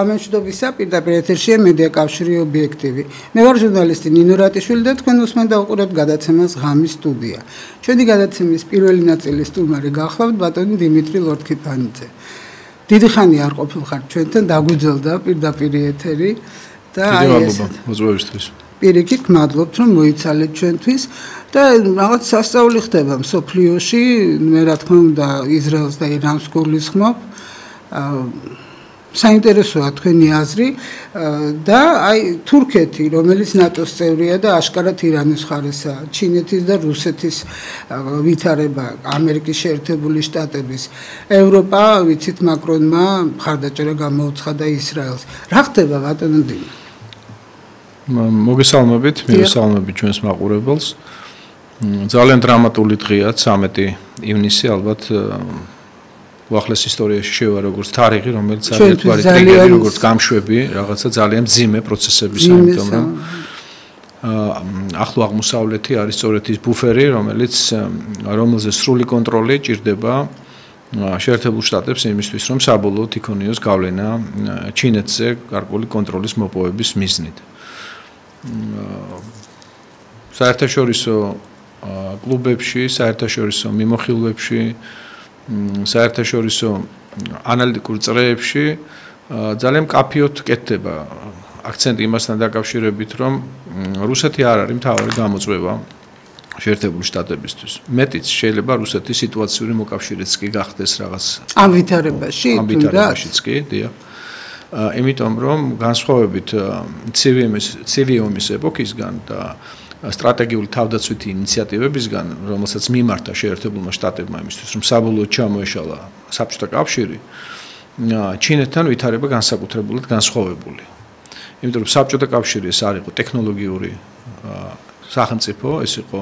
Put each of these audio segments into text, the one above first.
გამომშვიდობისა პირდაპირ ეთერშია მედია კავშირი ობიექტივი. მე ვარ ჟურნალისტი ნინო რატიშვილი და თქვენ უსმენთ და უყურებთ გადაცემას ღამის სტუდია. ჩვენი გადაცემის პირველი ნაწილის სტუმარი გახლავთ ბატონი დიმიტრი ლორთქიფანიძე. დიდი ხანი არ ყოფილხართ ჩვენთან, დაგვიძელდა პირდაპირ ეთერი და აი ეს მოწვევისთვის. პირიქით მადლობთ რომ მოიცალეთ ჩვენთვის და რაღაც სასწაული ხდება მსოფლიოში, მე რა თქმა უნდა ისრაელს და ირანს გულისხმობ. საინტერესოა თქვენი აზრი და აი თურქეთი, რომელიც ნატოს წევრია და აშკარად ირანის მხარესაა, ჩინეთის და რუსეთის ვითარება, ამერიკის შეერთებული შტატების, ევროპა, ვიცით მაკრონმა მხარდაჭერა გამოუცხადა ისრაელს. რა ხდება ბატონო დინა? მოგესალმებით, მივესალმებით ჩვენს მაყურებელს. ძალიან დრამატული დღეა 13 ივნისი, ალბათ უახლეს ისტორიაში შევა როგორც თარიღი, რომელიც არის ერთგვარი ტრიგერი, როგორც გამშვები, რაღაცა ძალიან მძიმე პროცესების, ამიტომ რომ ახლო აღმოსავლეთი არის სწორედ ის ბუფერი, რომელზე სრული კონტროლი ჭირდება შეერთებულ შტატებს იმისთვის, რომ საბოლოოდ იქონიოს გავლენა ჩინეთზე გარკვეული კონტროლის მოპოვების მიზნით. საერთაშორისო კლუბებში, საერთაშორისო მიმოხილვებში, საერთაშორისო ანალიტიკურ წრეებში ძალიან მკაფიოდ კეთდება აქცენტი იმასთან დაკავშირებით, რომ რუსეთი არ არის მთავარი გამოწვევა შეერთებული შტატებისთვის. მეტიც შეიძლება რუსეთის სიტუაციური მოკავშირეც კი გახდეს რაღაც ამ ვითარებაშიც კი, დიახ. იმიტომ რომ განსხვავებით ცივი ომის ეპოქისგან და სტრატეგიული თავდაცვითი ინიციატივებისგან, რომელსაც მიმართა შეერთებულმა შტატებმა იმისთვის, რომ საბოლოოდ ჩამოეშალა საბჭოთა კავშირი, ჩინეთთან ვითარება განსაკუთრებულად განსხვავებული. იმიტომ რომ საბჭოთა კავშირი ეს არ იყო ტექნოლოგიური სახელმწიფო, ეს იყო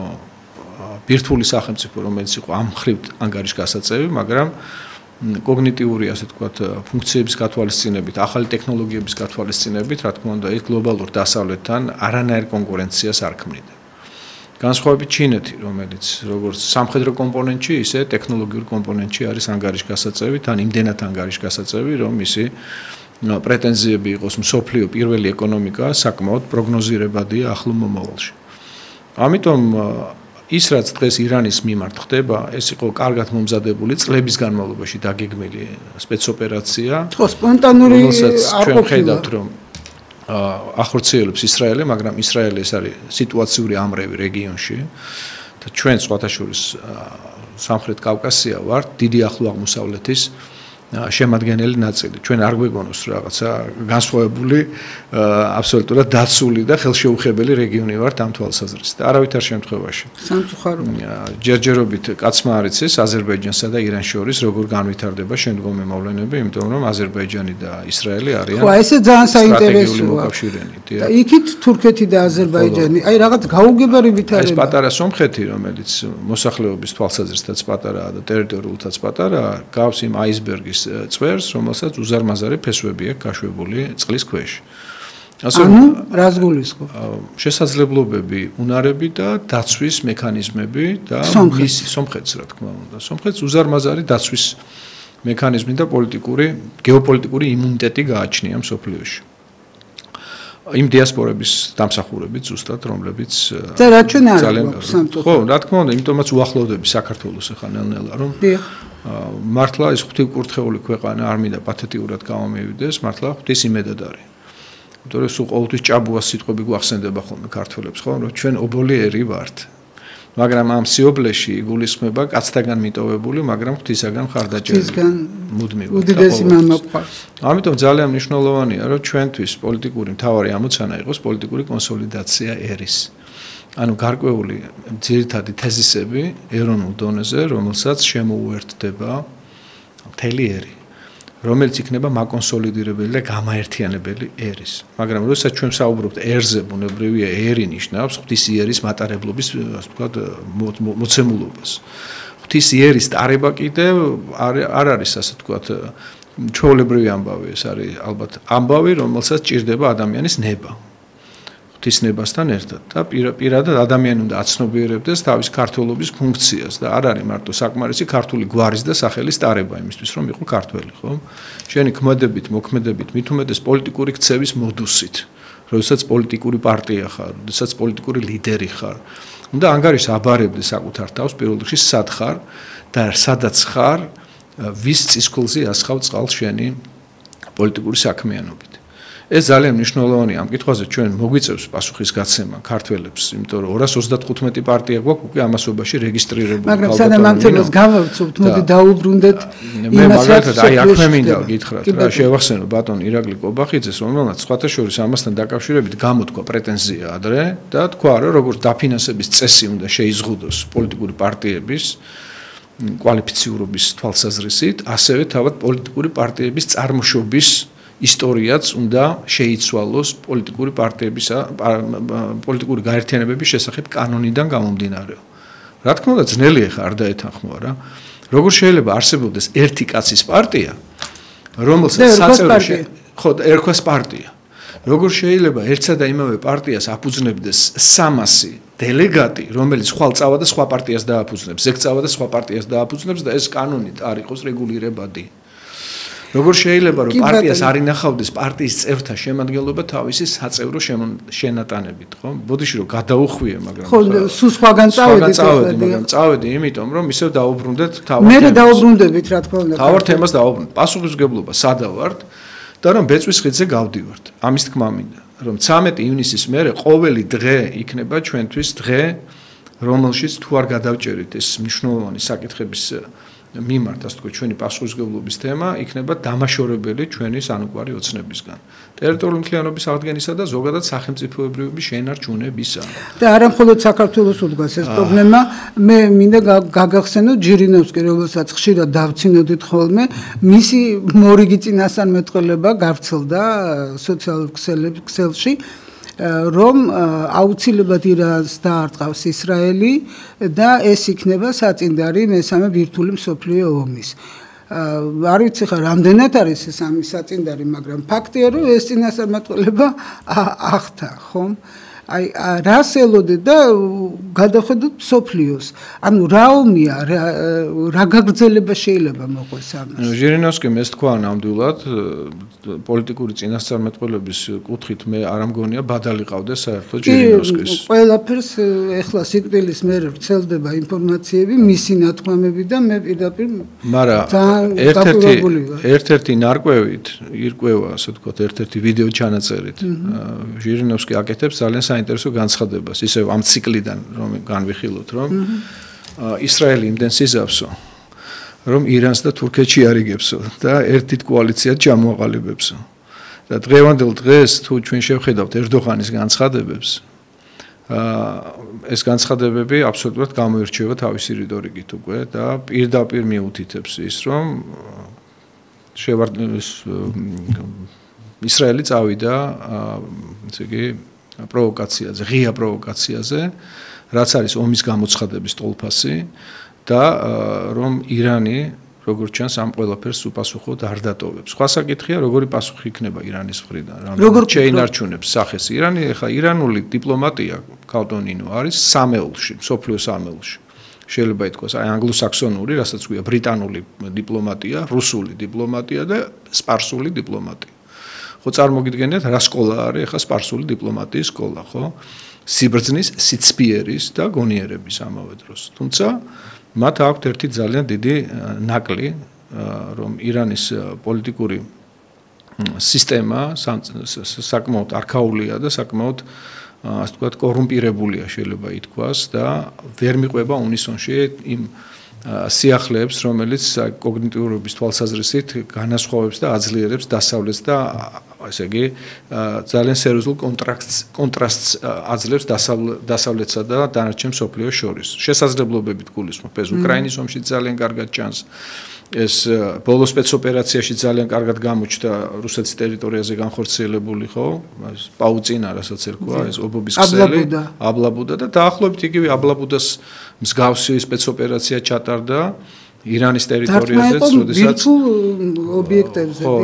ბირთვული სახელმწიფო, რომელიც იყო ამ მხრივ ანგარიშგასაწევი, მაგრამ კოგნიტიური, ასე ვთქვათ, ფუნქციების გათვალისწინებით, ახალი ტექნოლოგიების გათვალისწინებით, რა თქმა უნდა, ის გლობალურ დასავლეთთან არანაირ კონკურენციას არ ქმნიდა. განსხვავებით ჩინეთი, რომელიც როგორც სამხედრო კომპონენტში, ისე ტექნოლოგიურ კომპონენტში არის ანგარიშგასაწევი, თან იმდენად ანგარიშგასაწევი, რომ მისი პრეტენზიები იყოს მსოფლიო პირველი ეკონომიკა, საკმაოდ პროგნოზირებადია ახლო მომავალში. ამიტომ ის რაც დღეს ირანის მიმართ ხდება, ეს იყო კარგად მომზადებული წლების განმავლობაში დაგეგმილი სპეცოპერაცია. ხო, სპონტანური არ ყოფილა, რომ ახორციელებს ისრაელი, მაგრამ ისრაელი ეს არის სიტუაციური ამრევი რეგიონში და ჩვენ სხვათა შორის სამხრეთ კავკასია ვართ, დიდი ახლო აღმოსავლეთის შემადგენელი ნაწილი. ჩვენ არ გვეგონოს რაღაცა განსხვავებული, აბსოლუტურად დაცული და ხელშეუხებელი რეგიონი ვართ ამ თვალსაზრისით. არავითარ შემთხვევაში. სამწუხაროდ. ჯერჯერობით კაცმა არ იცის აზერბაიჯანსა და ირანს შორის როგორ განვითარდება შემდგომი მოვლენები, იმიტომ რომ აზერბაიჯანი და ისრაელი არიან. ხო, ესე ძალიან საინტერესოა. მოკავშირენი. და იქით თურქეთი და აზერბაიჯანი, აი რაღაც გაუგებარი ვითარება. ეს პატარა სომხეთი, რომელიც მოსახლეობის თვალსაზრისითაც პატარაა და ტერიტორიულთაც პატარაა, გავს იმ აისბერგის წვერს, რომელსაც უზარმაზარი ფესვები აქვს გაშვებული წყლის ქვეშ. ანუ რას გულისხმობ? შესაძლებლობები, უნარები და დაცვის მექანიზმები და მისი სომხეთს, რა თქმა უნდა. სომხეთს უზარმაზარი დაცვის მექანიზმი და გეოპოლიტიკური იმუნიტეტი გააჩნია მსოფლიოში. იმ დიასპორების დამსახურებით ზუსტად, რომლებიც ძალიან ხო, რა თქმა უნდა, იმიტომაც უახლოვდები საქართველოს ახლა ნელ-ნელა, რომ მართლა ეს ღვთივკურთხეული ქვეყანა არ მინდა პათეტიურად გამომივიდეს, მართლა ღვთის იმედად არის. იმიტომ რომ სულ ყოველთვის ჭაბუას სიტყვები გვახსენდება ხოლმე ქართველებს, ხო, რომ ჩვენ ობოლიერი ვართ. მაგრამ ამ სიობლეში იგულისხმება კაცთაგან მიტოვებული, მაგრამ ღვთისაგან მხარდაჭერილი. მუდმივად. უდიდესი მამაყვრს. ამიტომ ძალიან მნიშვნელოვანია, რომ ჩვენთვის პოლიტიკური მთავარი ამოცანა იყოს პოლიტიკური კონსოლიდაცია ერის. ანუ გარკვეული ძირითადი თეზისები ეროვნულ დონეზე, რომელსაც შემოუერთდება მთელი ერი, რომელიც იქნება მაკონსოლიდირებელი და გამაერთიანებელი ერის. მაგრამ როდესაც ჩვენ საუბრობთ ერზე, ბუნებრივია ერი ნიშნავს ღვთის იერის მატარებლობის, ასე ვთქვათ, მოცემულობას. ღვთის იერის ტარება კიდევ არ არის, ასე ვთქვათ, ჩვეულებრივი ამბავი, ეს არის ალბათ ამბავი, რომელსაც ჭირდება ადამიანის ნება. ღვთისნებასთან ერთად და პირადად ადამიანი უნდა აცნობიერებდეს თავის ქართველობის ფუნქციას და არ არის მარტო საკმარისი ქართული გვარის და სახელის ტარება იმისთვის რომ იყო ქართველი, ხო? შენი ქმედებით, მოქმედებით, მით უმეტეს პოლიტიკური ქცევის მოდუსით, როდესაც პოლიტიკური პარტია ხარ, როდესაც პოლიტიკური ლიდერი ხარ, უნდა ანგარიშს აბარებდეს საკუთარ თავს პირველ რიგში სად ხარ და სადაც ხარ, ვის წისქვილზე ასხავ წყალს შენი პოლიტიკური საქმიანობით. ეს ძალიან მნიშვნელოვანია ამ კითხვაზე ჩვენ მოგვიწევს პასუხისგაცემა ქართველებს, იმიტომ რომ 235 პარტია გვაქვს უკვე ამასობაში რეგისტრირებული. მაგრამ სანამ ამ თემას გავავწობთ, მოდი დაუბრუნდეთ მე მაგალითად აქ მე მინდა გითხრათ რა, შევახსენო ბატონ ირაკლი კობახიძეს, რომელმაც სხვათა შორის ამასთან დაკავშირებით გამოთქვა პრეტენზია ადრე და თქვა რომ როგორც დაფინანსების წესი უნდა შეიზღუდოს პოლიტიკური პარტიების კვალიფიციურობის თვალსაზრისით, ასევე თავად პოლიტიკური პარტიების წარმოშობის ისტორიაც უნდა შეიცვალოს პოლიტიკური პარტიებისა, პოლიტიკური გაერთიანებების შესახებ კანონიდან გამომდინარე. რა თქმა უნდა, ძნელია ხა არ დაეთანხმოა რა. როგორ შეიძლება არსებობდეს ერთი კაცის პარტია, რომელსაც საწევრო ხო, ერქვას პარტია. როგორ შეიძლება ერთსა და იმავე პარტიას აფუძნებდეს 300 დელეგატი, რომელიც ხვალ წავა და სხვა პარტიას დააფუძნებს, ზეგ წავა და სხვა პარტიას დააფუძნებს და ეს კანონით არ იყოს რეგულირებადი. როგორ შეიძლება რომ პარტიას არ ინახავდეს პარტიის წევრთა შემადგენლობა თავისი საწევრო შენატანებით, ხო? ბოდიში რომ გადაუხვიე, მაგრამ ხო, სულ სხვაგან წავედით, მაგრამ წავედი, იმიტომ რომ ისევ დაუბრუნდეთ თავად. მე დავუბრუნდებით, რა თქმა უნდა. თავად თემას დაუბრუნდეთ. პასუხისმგებლობა სადავართ და რომ ბეწვის ხიდზე გავდივართ. ამის თქმა მინდა, რომ 13 ივნისის მერე ყოველი დღე იქნება ჩვენთვის დღე, რომელშიც თუ არ გადავჭერით ეს მნიშვნელოვანი საკითხების მიმართ, ასე ვთქვათ, ჩვენი პასუხისმგებლობის თემა იქნება დამაშორებელი ჩვენი სანუკვარი ოცნებისგან. ტერიტორიული მთლიანობის აღდგენისა და ზოგადად სახელმწიფოებრიობის შენარჩუნებისა. და არა მხოლოდ საქართველოს უდგას ეს პრობლემა, მე მინდა გაგახსენო ჯირინოვსკი, რომელსაც ხშირად დავცინოდით ხოლმე, მისი მორიგი წინასწარმეტყველება გავრცელდა სოციალურ ქსელში, რომ აუცილებლად ირანს დაარტყავს ისრაელი და ეს იქნება საწინდარი მესამე ბირთვული მსოფლიო ომის. არ ვიცი ხა რამდენად არის ეს ამის საწინდარი, მაგრამ ფაქტია რომ ეს წინასწარმეტყველება ახთა, ხომ? აი რას ელოდე და გადახედოთ მსოფლიოს. ანუ რა ომია, რა გაგრძელება შეიძლება მოყვეს ამას. ჟირინოვსკიმ ეს თქვა ნამდვილად პოლიტიკური წინასწარმეტყველების კუთხით მე არ ამგონია ბადალი ყავდეს საერთოდ ჟირინოვსკის. ყველაფერს ეხლა სიკვდილის მერე ვრცელდება ინფორმაციები, მისი ნათქვამები და მე პირდაპირ მაგრამ ერთ-ერთი ნარკვევით ირკვევა, ასე ვთქვათ, ერთ-ერთი ვიდეო ჩანაწერით. ჟირინოვსკი აკეთებს ძალიან საინტერესო განცხადებას, ისევ ამ ციკლიდან რომ განვიხილოთ, რომ ისრაელი იმდენ სიზავსო, რომ ირანს და თურქეთში არიგებსო და ერთით კოალიციად ჩამოაყალიბებსო. და დღევანდელ დღეს თუ ჩვენ შევხედავთ ერდოღანის განცხადებებს, ეს განცხადებები აბსოლუტურად გამოირჩევა თავისი რიტორიკით უკვე და პირდაპირ მიუთითებს ის, რომ ისრაელი წავიდა, ესე იგი, პროვოკაციაზე, ღია პროვოკაციაზე, რაც არის ომის გამოცხადების ტოლფასი და რომ ირანი როგორც ჩანს ამ ყველაფერს უპასუხოდ არ დატოვებს. სხვა საკითხია, როგორი პასუხი იქნება ირანის მხრიდან, რამდენად შეინარჩუნებს სახეს ირანი, ეხლა ირანული დიპლომატია კალტონინო არის სამეულში, მსოფლიო სამეულში. შეიძლება ითქვას, აი ანგლოსაქსონური, რასაც ქვია ბრიტანული დიპლომატია, რუსული დიპლომატია და სპარსული დიპლომატია. ხო წარმოგიდგენთ რა სკოლა არის ახლა სპარსული დიპლომატიის სკოლა, ხო? სიბრძნის, სიცფიერის და გონიერების ამავე დროს. თუმცა მათ აქვთ ერთი ძალიან დიდი ნაკლი, რომ ირანის პოლიტიკური სისტემა საკმაოდ არქაულია და საკმაოდ ასე ვთქვათ კორუმპირებულია შეიძლება ითქვას და ვერ მიყვება უნისონში იმ სიახლეებს, რომელიც კოგნიტიურობის თვალსაზრისით განასხვავებს და აძლიერებს დასავლეთს და ესე იგი ძალიან სერიოზულ კონტრასტს აძლევს დასავლეთსა და დანარჩენ მსოფლიოს შორის. შესაძლებლობებით გულისხმობ, ეს უკრაინის ომში ძალიან კარგად ჩანს. ეს ბოლო სპეცოპერაციაში ძალიან კარგად გამოჩნდა რუსეთის ტერიტორიაზე განხორციელებული, ხო? ეს პაუცინა, რასაც ერქვა, ეს ობობის ქსელი, აბლაბუდა და დაახლოებით იგივე აბლაბუდას მსგავსი სპეცოპერაცია ჩატარდა ირანის ტერიტორიაზე,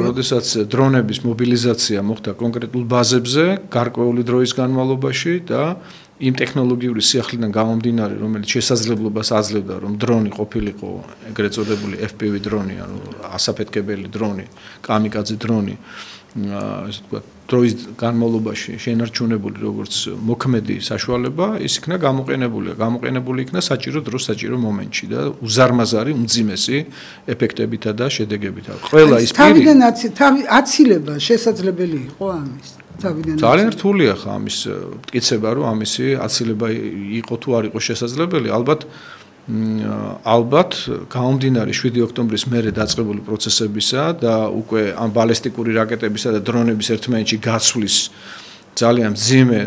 როდესაც დრონების მობილიზაცია მოხდა კონკრეტულ ბაზებზე, გარკვეული დროის განმავლობაში და იმ ტექნოლოგიური სიახლიდან გამომდინარე, რომელიც შესაძლებლობას აძლევდა, რომ დრონი ყოფილიყო ეგრეთ წოდებული FPV დრონი, ანუ ასაფეთქებელი დრონი, კამიკაძე დრონი, ასე ვთქვათ, დროის განმავლობაში შენარჩუნებული როგორც მოქმედი საშუალება, ის იქნა გამოყენებული იქნა საჭირო დროს, საჭირო მომენტში და უზარმაზარი, უმძიმესი ეფექტებითა და შედეგებითა. ყველა ის თავიდან აცილება შესაძლებელი იყო ამის. ძალიან რთულია ხა ამის მტკიცება, რომ ამისი აცილება იყო თუ არ იყო შესაძლებელი, ალბათ გამომდინარე 7 ოქტომბრის მერე დაწყებული პროცესებისა და უკვე ამ ბალისტიკური რაკეტებისა და დრონების ერთმანეთში გაცვლის ძალიან მძიმე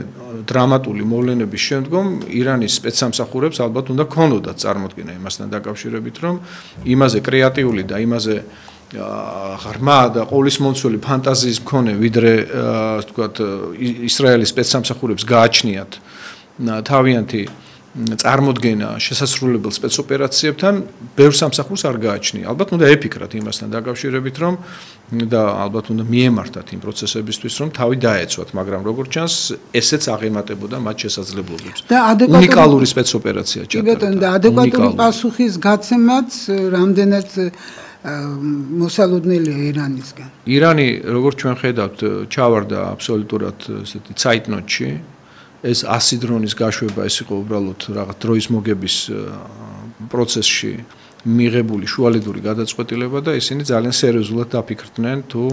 დრამატული მოვლენების შემდგომ ირანის სპეცსამსახურებს ალბათ უნდა ქონოდათ წარმოქმნა იმასთან დაკავშირებით, რომ იმაზე კრეატიული და იმაზე ღრმა და ყოვლისმომცველი ფანტაზიის მქონე, ვიდრე ასე ვთქვათ, ისრაელის სპეცსამსახურებს გააჩნიათ თავიანთი წარმოქმნა შესასრულებელ სპეცოპერაციებთან, ბევრ სამსახურს არ გააჩნია. ალბათ უნდა ეფიქრათ იმასთან დაკავშირებით, რომ და ალბათ უნდა მიემართათ იმ პროცესებისთვის, რომ თავი დაეცვათ, მაგრამ როგორც ჩანს, ესეც აღემატებოდა მათ შესაძლებლობებს. უნიკალური სპეცოპერაცია ჩატარდა. და ადეკვატური პასუხის გაცემაც რამდენად მოსალოდნელია ირანისგან. ირანი, როგორც ჩვენ ხედავთ, ჩავარდა აბსოლუტურად ესეთი ცაიტნოტში. ეს 100 დრონის გაშვება ეს იყო უბრალოდ რაღაც დროის მოგების პროცესში მიღებული შუალედური გადაწყვეტილება და ისინი ძალიან სერიოზულად დაფიქრდნენ თუ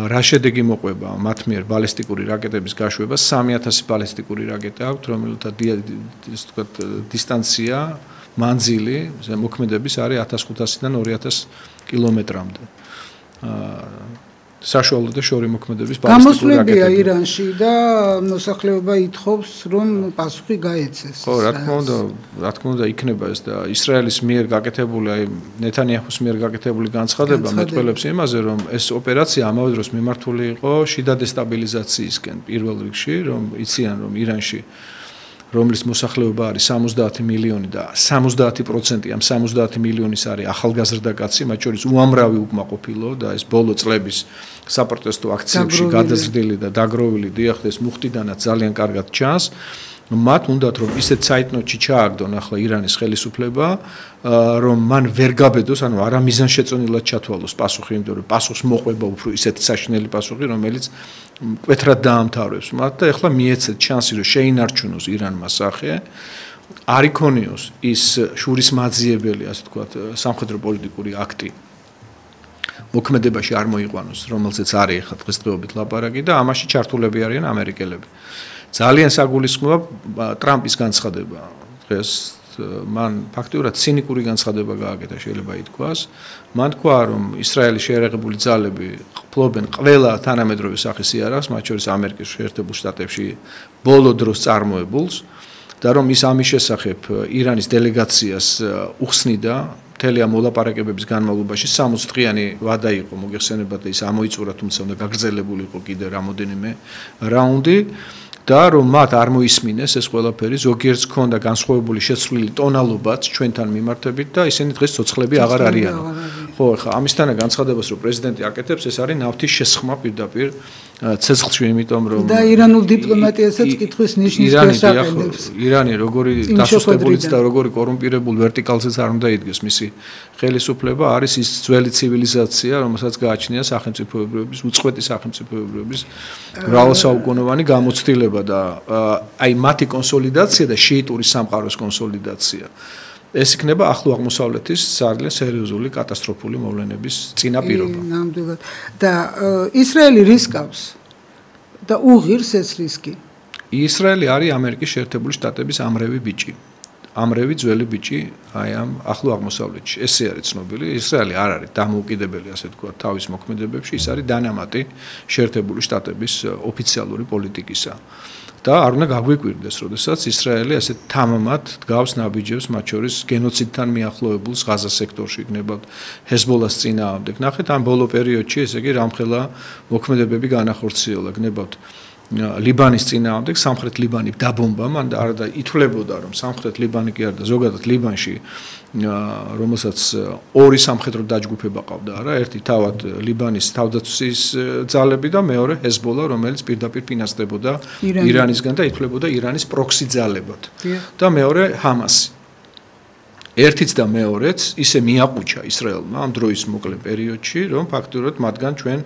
რა შედეგი მოყვება მათ მიერ ბალისტიკური რაკეტების გაშვებას. 3000 ბალისტიკური რაკეტა აქვთ, რომელთა ასე ვთქვათ დისტანცია, მანძილი, მოქმედების არის 1500-დან 2000 კილომეტრამდე. საშუალო და შორი მოქმედების ბალისტიკური რაკეტები. გამოსვლებია ირანში და მოსახლეობა ითხოვს, რომ პასუხი გაეცეს. ხო, რა თქმა უნდა, იქნება ეს და ისრაელის მიერ გაკეთებული, აი ნეთანიაჰუს მიერ გაკეთებული განცხადება მეტყველებს იმაზე, რომ ეს ოპერაცია ამავე დროს მიმართული იყო შიდა დესტაბილიზაციისკენ პირველ რიგში, რომ იციან, რომ ირანში რომლის მოსახლეობა არის 70 მილიონი და 70% ამ 70 მილიონის არის ახალგაზრდა კაცი, მათ შორის უამრავი უკმაყოფილო და ეს ბოლო წლების საპროტესტო აქციებში გადაზრდილი და დაგროვილი დიახდეს მუხტიდანაც ძალიან კარგად ჩანს. მათ უნდათ რომ ისეთ საიტნოტში ჩააგდონ ახლა ირანის ხელისუფლება, რომ მან ვერ გაბედოს, ანუ არა მიზანშეწონილად ჩათვალოს პასუხი, იმიტომ რომ პასუხს მოყვება უფრო ისეთი საშინელი პასუხი, რომელიც მკვეთრად დაამთავრებს მათ და ეხლა მიეცეთ შანსი, რომ შეინარჩუნოს ირანმა სახე, არ იქონიოს ის შურისმაძიებელი, ასე ვთქვათ, სამხედრო პოლიტიკური აქტი მოქმედებაში არ მოიყვანოს, რომელზეც არის ახლა დღესდღეობით ლაპარაკი და ამაში ჩართულები არიან ამერიკელები. ძალიან საგულისხმოა ტრამპის განცხადება. დღეს მან ფაქტიურად ცინიკური განცხადება გააკეთა, შეიძლება ითქვას. მან თქვა, რომ ისრაელის შეერაღებული ძალები ფლობენ ყველა თანამედროვე სახის იარაღს, მათ შორის ამერიკის შეერთებულ შტატებში ბოლო დროს წარმოებულს და რომ ის ამის შესახებ ირანის დელეგაციას უხსნიდა მთელი ამ მოლაპარაკებების განმავლობაში 60 დღიანი ვადა იყო მოგეხსენებათ და ის ამოიწურა, თუმცა უნდა გაგრძელებული იყო კიდევ რამოდენიმე რაუნდი. და რომ მათ არ მოისმინეს ეს ყველაფერი, ზოგიერთს ჰქონდა განსხვავებული შეცვლილი ტონალობაც ჩვენთან მიმართებით და ისინი დღეს ცოცხლები აღარ არიანო. ხო, ხა ამისთანა განცხადებას რომ პრეზიდენტი აკეთებს, ეს არის ნავთის შესხმა პირდაპირ ცეცხლში, იმიტომ რომ და ირანულ დიპლომატიასაც კითხვის ნიშნის გასაყენებს. ირანი როგორი დასუსტებულიც და როგორი კორუმპირებული ვერტიკალზეც არ უნდა იდგეს მისი ხელისუფლება, არის ის ძველი ცივილიზაცია, რომელსაც გააჩნია სახელმწიფოებრიობის, უწყვეტი სახელმწიფოებრიობის მრავალსაუკუნოვანი გამოცდილება და აი მათი კონსოლიდაცია და შიიტური სამყაროს კონსოლიდაცია. ეს იქნება ახლო აღმოსავლეთის ძალიან სერიოზული კატასტროფული მოვლენების წინაპირობა. ნამდვილად. და ისრაელი რისკავს და უღირს ეს რისკი. ისრაელი არის ამერიკის შეერთებული შტატების ამრევი ბიჭი. ამრევი ძველი ბიჭი აი ამ ახლო აღმოსავლეთში. ესე არის ცნობილი. ისრაელი არ არის დამოუკიდებელი, ასე ვთქვათ, თავის მოქმედებებში, ის არის დანამატი შეერთებული შტატების ოფიციალური პოლიტიკისა. და არ უნდა გაგვიკვირდეს, როდესაც ისრაელი ასე თამამად დგავს ნაბიჯებს, მათ შორის გენოციდთან მიახლოებულს ღაზას სექტორში, იქნება ჰეზბოლას წინააღმდეგ. ნახეთ, ამ ბოლო პერიოდში, ესე იგი, რამხელა მოქმედებები განახორციელა, გნებავთ ლიბანის წინააღმდეგ სამხრეთ ლიბანი დაბომბა, მან არადა ითვლებოდა რომ სამხრეთ ლიბანი კი არა და ზოგადად ლიბანში რომელსაც ორი სამხედრო დაჯგუფება ყავდა არა, ერთი თავად ლიბანის თავდაცვის ძალები და მეორე ჰეზბოლა, რომელიც პირდაპირ ფინანსდებოდა ირანისგან და ითვლებოდა ირანის პროქსი ძალებად. და მეორე ჰამასი. ერთიც და მეორეც ისე მიაყუჩა ისრაელმა ამ დროის მოკლე პერიოდში, რომ ფაქტობრივად მათგან ჩვენ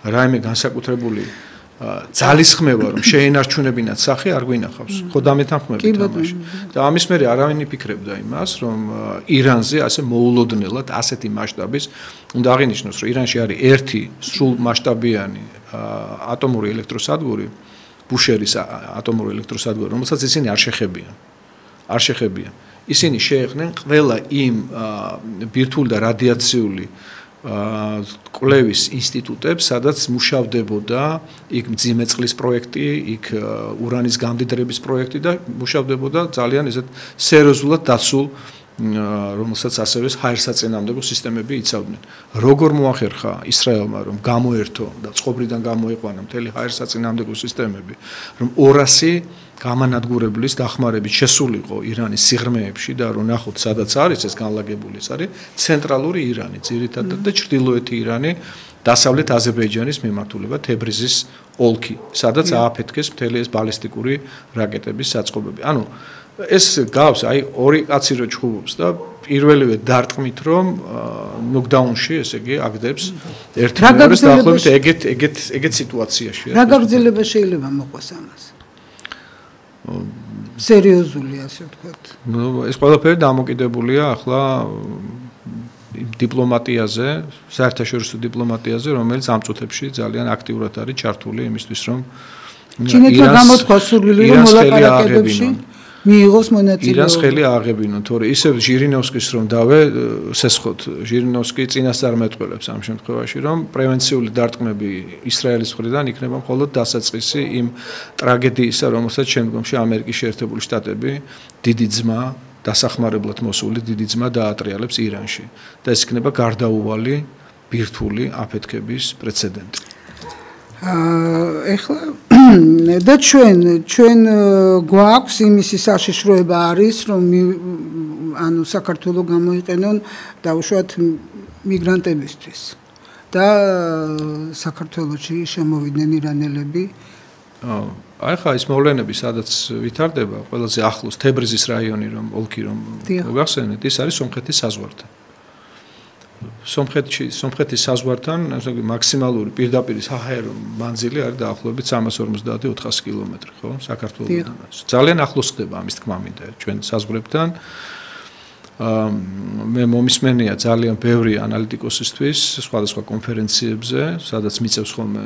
რაიმე განსაკუთრებული ძალისხმევა რომ შეენარჩუნებინათ სახე არ გვინახავს. ხო დამეთანხმებით თამაში. და ამის მერე არავინ იფიქრებდა იმას, რომ ირანზე ასე მოულოდნელად ასეთი მასშტაბის უნდა აღინიშნოს, რომ ირანში არის ერთი სრულ მასშტაბიანი ატომური ელექტროსადგური, ბუშერის ატომური ელექტროსადგური, რომელსაც ისინი არ შეხებიან. არ შეხებიან. ისინი შეეხნენ ყველა იმ ბირთვული და რადიაციული კვლევის ინსტიტუტებს, სადაც მუშავდებოდა იქ მძიმე წყლის პროექტი, იქ ურანის გამდიდრების პროექტი და მუშავდებოდა ძალიან ესეთ სერიოზულად დაცულ, რომელსაც ასევე ჰაერსაწინააღმდეგო სისტემები იცავდნენ. როგორ მოახერხა ისრაელმა რომ გამოერთო და წყობრიდან გამოიყვანა მთელი ჰაერსაწინააღმდეგო სისტემები, რომ 200 გამანადგურებლის დახმარებით შესულიყო ირანის სიღრმეებში და რომ ნახოთ სადაც არის ეს განლაგებული, ეს არის ცენტრალური ირანი, ძირითადად და ჩრდილოეთი ირანი, დასავლეთ აზერბაიჯანის მიმართულება თებრიზის ოლქი, სადაც ააფეთქეს მთელი ეს ბალისტიკური რაკეტების საწყობები. ანუ ეს გავს აი ორი კაცი რო ჩხუბობს და პირველივე დარტყმით რომ ნოკდაუნში, ესე იგი, აგდებს ერთი მეორეს დაახლოებით ეგეთ სიტუაციაში. რა გაგრძელება შეიძლება მოყვას ამას? სერიოზული ასე ვთქვათ. ეს ყველაფერი დამოკიდებულია ახლა დიპლომატიაზე, საერთაშორისო დიპლომატიაზე, რომელიც ამ წუთებში ძალიან აქტიურად არის ჩართული იმისთვის, რომ ჩინეთმა გამოთქვა სურვილი რომ მოლაპარაკებებში მიიღოს მონაწილეობა. ირანს ხელი ააღებინონ, თორე ისევ ჟირინოვსკის რომ დავე სესხოთ, ჟირინოვსკი წინასწარ მეტყველებს ამ შემთხვევაში, რომ პრევენციული დარტყმები ისრაელის მხრიდან იქნება მხოლოდ დასაწყისი იმ ტრაგედიისა, რომელსაც შემდგომში ამერიკის შეერთებული შტატები დიდი ძმა დასახმარებლად მოსული დიდი ძმა დაატრიალებს ირანში და ეს იქნება გარდაუვალი ბირთვული აფეთქების პრეცედენტი. ეხლა და ჩვენ გვაქვს იმისი საშიშროება არის რომ ანუ საქართველოს გამოიყენონ დაუშვათ მიგრანტებისთვის და საქართველოში შემოვიდნენ ირანელები. აი ხა ის მოვლენები სადაც ვითარდება ყველაზე ახლოს თებრიზის რაიონი რომ ოლქი რომ გახსენეთ ის არის სომხეთის საზღვართან. სომხეთის საზღვართან მაქსიმალური პირდაპირ საჰაერო მანძილი არის დაახლოებით 350-400 კილომეტრი, ხო, საქართველოსთან. ძალიან ახლოს ხდება ამის თქმა მინდა ჩვენ საზღვრებთან. მე მომისმენია ძალიან ბევრი ანალიტიკოსისთვის სხვადასხვა კონფერენციებზე, სადაც მიწევს ხოლმე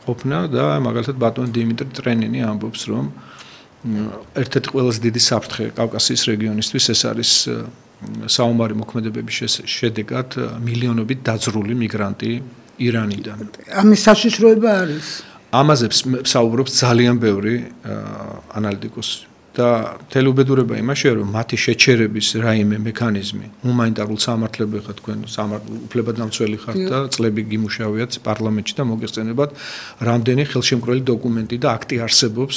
ყოფნა და მაგალითად ბატონ დიმიტრი ტრენინი ამბობს, რომ ერთ-ერთი ყველაზე დიდი საფრთხე კავკასიის რეგიონისთვის ეს არის საომარი მოქმედებების შედეგად მილიონობით დაძრული მიგრანტი ირანიდან. ამის საშიშროება არის. ამაზე საუბრობს ძალიან ბევრი ანალიტიკოსი. და მთელი უბედურება იმაშია, რომ მათი შეჩერების რაიმე მექანიზმი, ჰუმანიტარულ სამართლებრივ ხარ თქვენ უფლებადამცველი ხართ და წლები გიმუშავიათ პარლამენტში და მოგეხსენებათ რამდენი ხელშემკრელი დოკუმენტი და აქტი არსებობს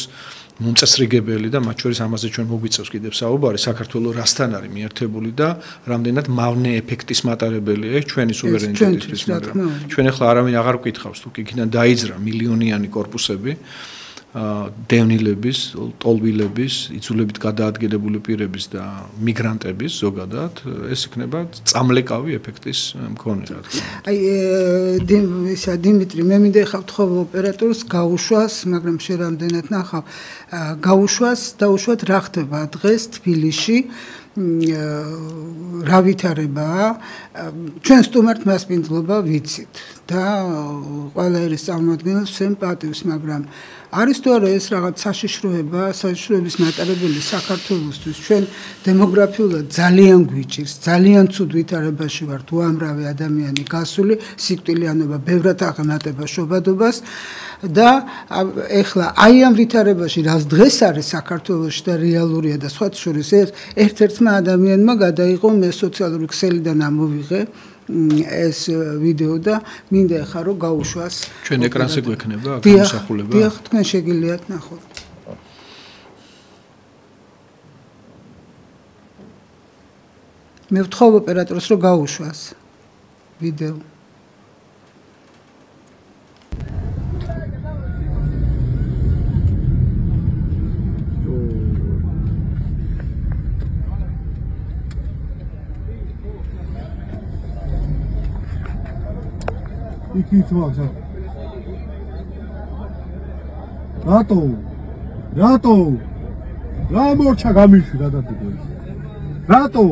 მომწესრიგებელი და მათ შორის ამაზე ჩვენ მოგვიწევს კიდევ საუბარი საქართველოს რასთან არის მიერთებული და რამდენად მავნე ეფექტის მატარებელია ეს ჩვენი სუვერენიტეტისთვის, მაგრამ ჩვენ ახლა არავინ აღარ გვკითხავს თუ იქიდან დაიძრა მილიონიანი კორპუსები დევნილების, ტოლვილების, იწულებით გადაადგილებული პირების და მიგრანტების ზოგადად ეს იქნება წამლეკავი ეფექტის მქონე რა თქმა უნდა. აი დიმიტრი, მე მინდა ხავ თხოვ ოპერატორს გაუშვას, მაგრამ შე რამდენად ნახავ, დაუშვათ რა ხდება დღეს თბილისში. რა ვითარებაა ჩვენ სტუმართ მასპინძლობა ვიცით და ყველა ერის წარმომადგენელს სემპათიას, მაგრამ არის თუ არა ეს რაღაც საშიშროების მატარებელი საქართველოსთვის ჩვენ დემოგრაფიულად ძალიან გვიჭირს, ძალიან ცუდ ვითარებაში ვართ, უამრავი ადამიანი გასული, სიკვდილიანობა ბევრად აღემატება შობადობას და ეხლა აი ამ ვითარებაში რაც დღეს არის საქართველოში და რეალურია და სხვათა შორის ერთ-ერთმა ადამიანმა გადაიღო მე სოციალური ქსელიდან ამოვიღე ეს ვიდეო და მინდა ახლა რომ გაუშვას ჩვენ ეკრანზე გვექნება აქ მოსახულება დიახ თქვენ შეგიძლიათ ნახოთ მე ვთხოვ ოპერატორს რომ გაუშვას ვიდეო იქით ვახსა. რატო? რა მორჩა გამიშვი გადადგეს. რატო?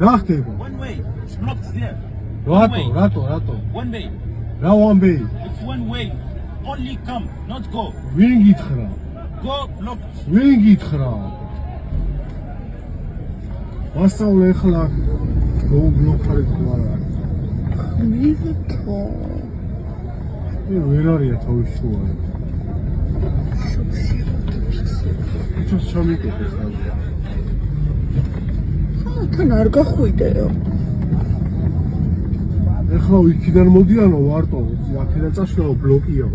რა ხდება? One way. It's blocked there. რატო? One way. რა one way? It's one way. Only come, not go. ვინ გითხრა? Go blocked. ვინ გითხრა? მასწავლე ახლა გლოქარი ხმარა. მიგიქო ვერ არია თავის შუა. ის ჩამიკეთეს. თან არ გახვიდეო. ეხლა იქიდან მოდიანო ვარტო, აქედან წაშლაო ბლოკია.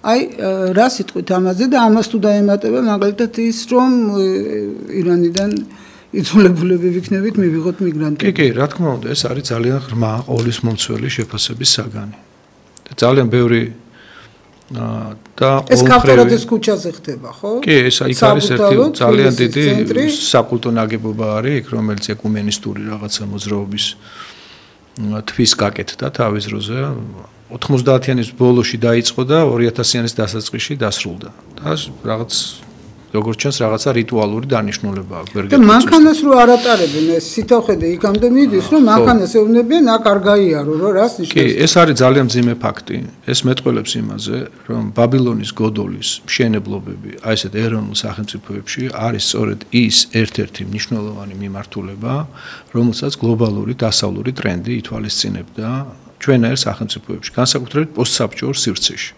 აი რა სიტყვით ამაზე და ამას თუ დაემატება მაგალითად ის რომ ირანიდან იძულებულები ვიქნებით მივიღოთ მიგრანტები. კი, რა თქმა უნდა, ეს არის ძალიან ღრმა ყოვლის მომცველი შეფასების საგანი. და ძალიან ბევრი და ეს კავკასიის ქუჩაზე ხდება, ხო? კი, ეს იქ არის ერთი ძალიან დიდი საკულტო ნაგებობა არის, იქ რომელიც ეკუმენისტური რაღაცა მოძრაობის თვის გაკეთდა თავის დროზე. 90-იანის ბოლოში დაიწყო და 2000-იანის დასაწყისში დასრულდა. და რაღაც როგორც ჩანს რაღაცა რიტუალური დანიშნულება აქვს ბერგერში. და მანქანას რო არ ატარებენ ეს სიტახედე იქამდე მიდის რომ მანქანას ეუბნებიან აქ არ გაიარო რომ რას ნიშნავს? კი, ეს არის ძალიან მძიმე ფაქტი. ეს მეტყველებს იმაზე, რომ ბაბილონის გოდოლის მშენებლობები აი ესეთ ეროვნულ სახელმწიფოებში არის სწორედ ის ერთ-ერთი მნიშვნელოვანი მიმართულება, რომელსაც გლობალური დასავლური ტრენდი ითვალისწინებდა ჩვენაერ სახელმწიფოებში, განსაკუთრებით პოსტსაბჭოურ სივრცეში.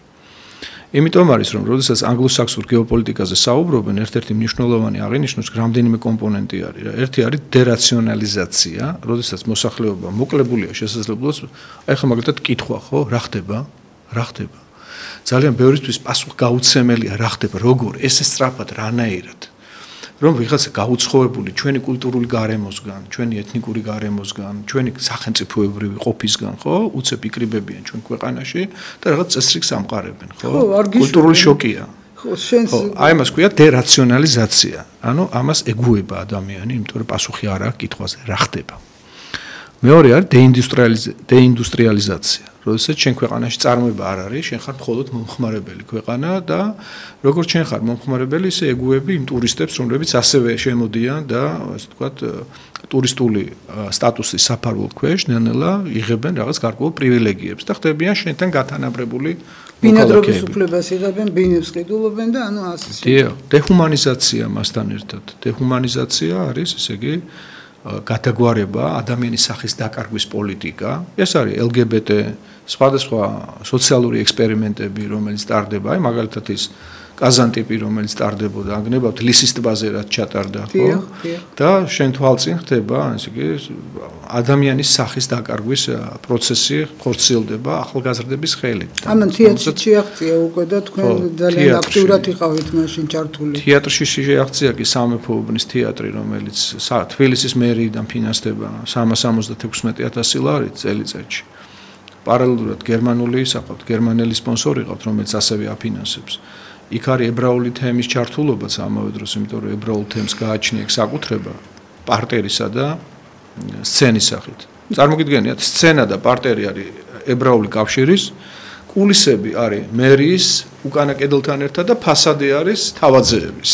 იმიტომ არის, რომ როდესაც ანგლოსაქსონურ გეოპოლიტიკაზე საუბრობენ, ერთ-ერთი მნიშვნელოვანი აღინიშნოს რამდენიმე კომპონენტი არის. ერთი არის დერაციონალიზაცია, როდესაც მოსახლეობა მოკლებულია შესაძლებლობას, აი ხა მაგალითად კითხვა, ხო, რა ხდება? ძალიან ბევრისთვის პასუხგაუცემელია რა ხდება, როგორ, ესე სწრაფად, რანაირად. რომ ვიღაცა გაუცხოებული ჩვენი კულტურული გარემოსგან, ჩვენი ეთნიკური გარემოსგან, ჩვენი სახელმწიფოებრივი ყოფისგან, ხო, უცებ იკრიბებიან ჩვენ ქვეყანაში და რაღაც წესრიგს ამყარებენ, ხო? კულტურული შოკია. ხო, შენს აი მას ქვია დერაციონალიზაცია. ანუ ამას ეგუება ადამიანი, იმიტომ რომ პასუხი არ აქვს კითხვაზე, რა ხდება. მეორე არის დეინდუსტრიალიზაცია. როდესაც ჩვენ ქვეყანაში წარმოება არ არის, შენ ხარ მხოლოდ მომხმარებელი ქვეყანა და როგორც შენ ხარ მომხმარებელი, ისე ეგუები იმ ტურისტებს, რომლებიც ასევე შემოდიან და ასე ვთქვათ, ტურისტული სტატუსის საფარველ ქვეშ ნელ-ნელა იღებენ რაღაც გარკვეულ პრივილეგიებს და ხდებიან შენთან გათანაბრებული ბინადრობის უფლებას იღებენ, ბინებს ყიდულობენ და ანუ ასე. დიახ, დეჰუმანიზაცია მასთან ერთად. დეჰუმანიზაცია არის, ესე იგი, გადაგვარება ადამიანის სახის დაკარგვის პოლიტიკა. ეს არის LGBT სხვადასხვა სოციალური ექსპერიმენტები, რომელიც ტარდება, აი მაგალითად ის კაზანტიპი, რომელიც ტარდებოდა, აგნებავთ ლისის ტბაზე რაც ჩატარდა, ხო? და შენ თვალწინ ხდება, ესე იგი, ადამიანის სახის დაკარგვის პროცესი ხორციელდება ახალგაზრდების ხელით. ამან თეატრში შეაღწია უკვე და თქვენ ძალიან აქტიურად იყავით მაშინ ჩართული. თეატრში შეაღწია კი სამეფოუბნის თეატრი, რომელიც თბილისის მერიიდან ფინანსდება 376,000 ლარით წელიწადში. პარალელურად გერმანული საყავთ, გერმანელი სპონსორი ყავთ, რომელიც ასევე აფინანსებს. იქ არის ებრაული თემის ჩართულობაც ამავე დროს, იმიტომ რომ ებრაულ თემს გააჩნია საკუთრება პარტერისა და სცენის სახით. წარმოგიდგენიათ, სცენა და პარტერი არის ებრაული კავშირის, კულისები არის მერიის უკანა კედელთან ერთად და ფასადი არის თავაძეების.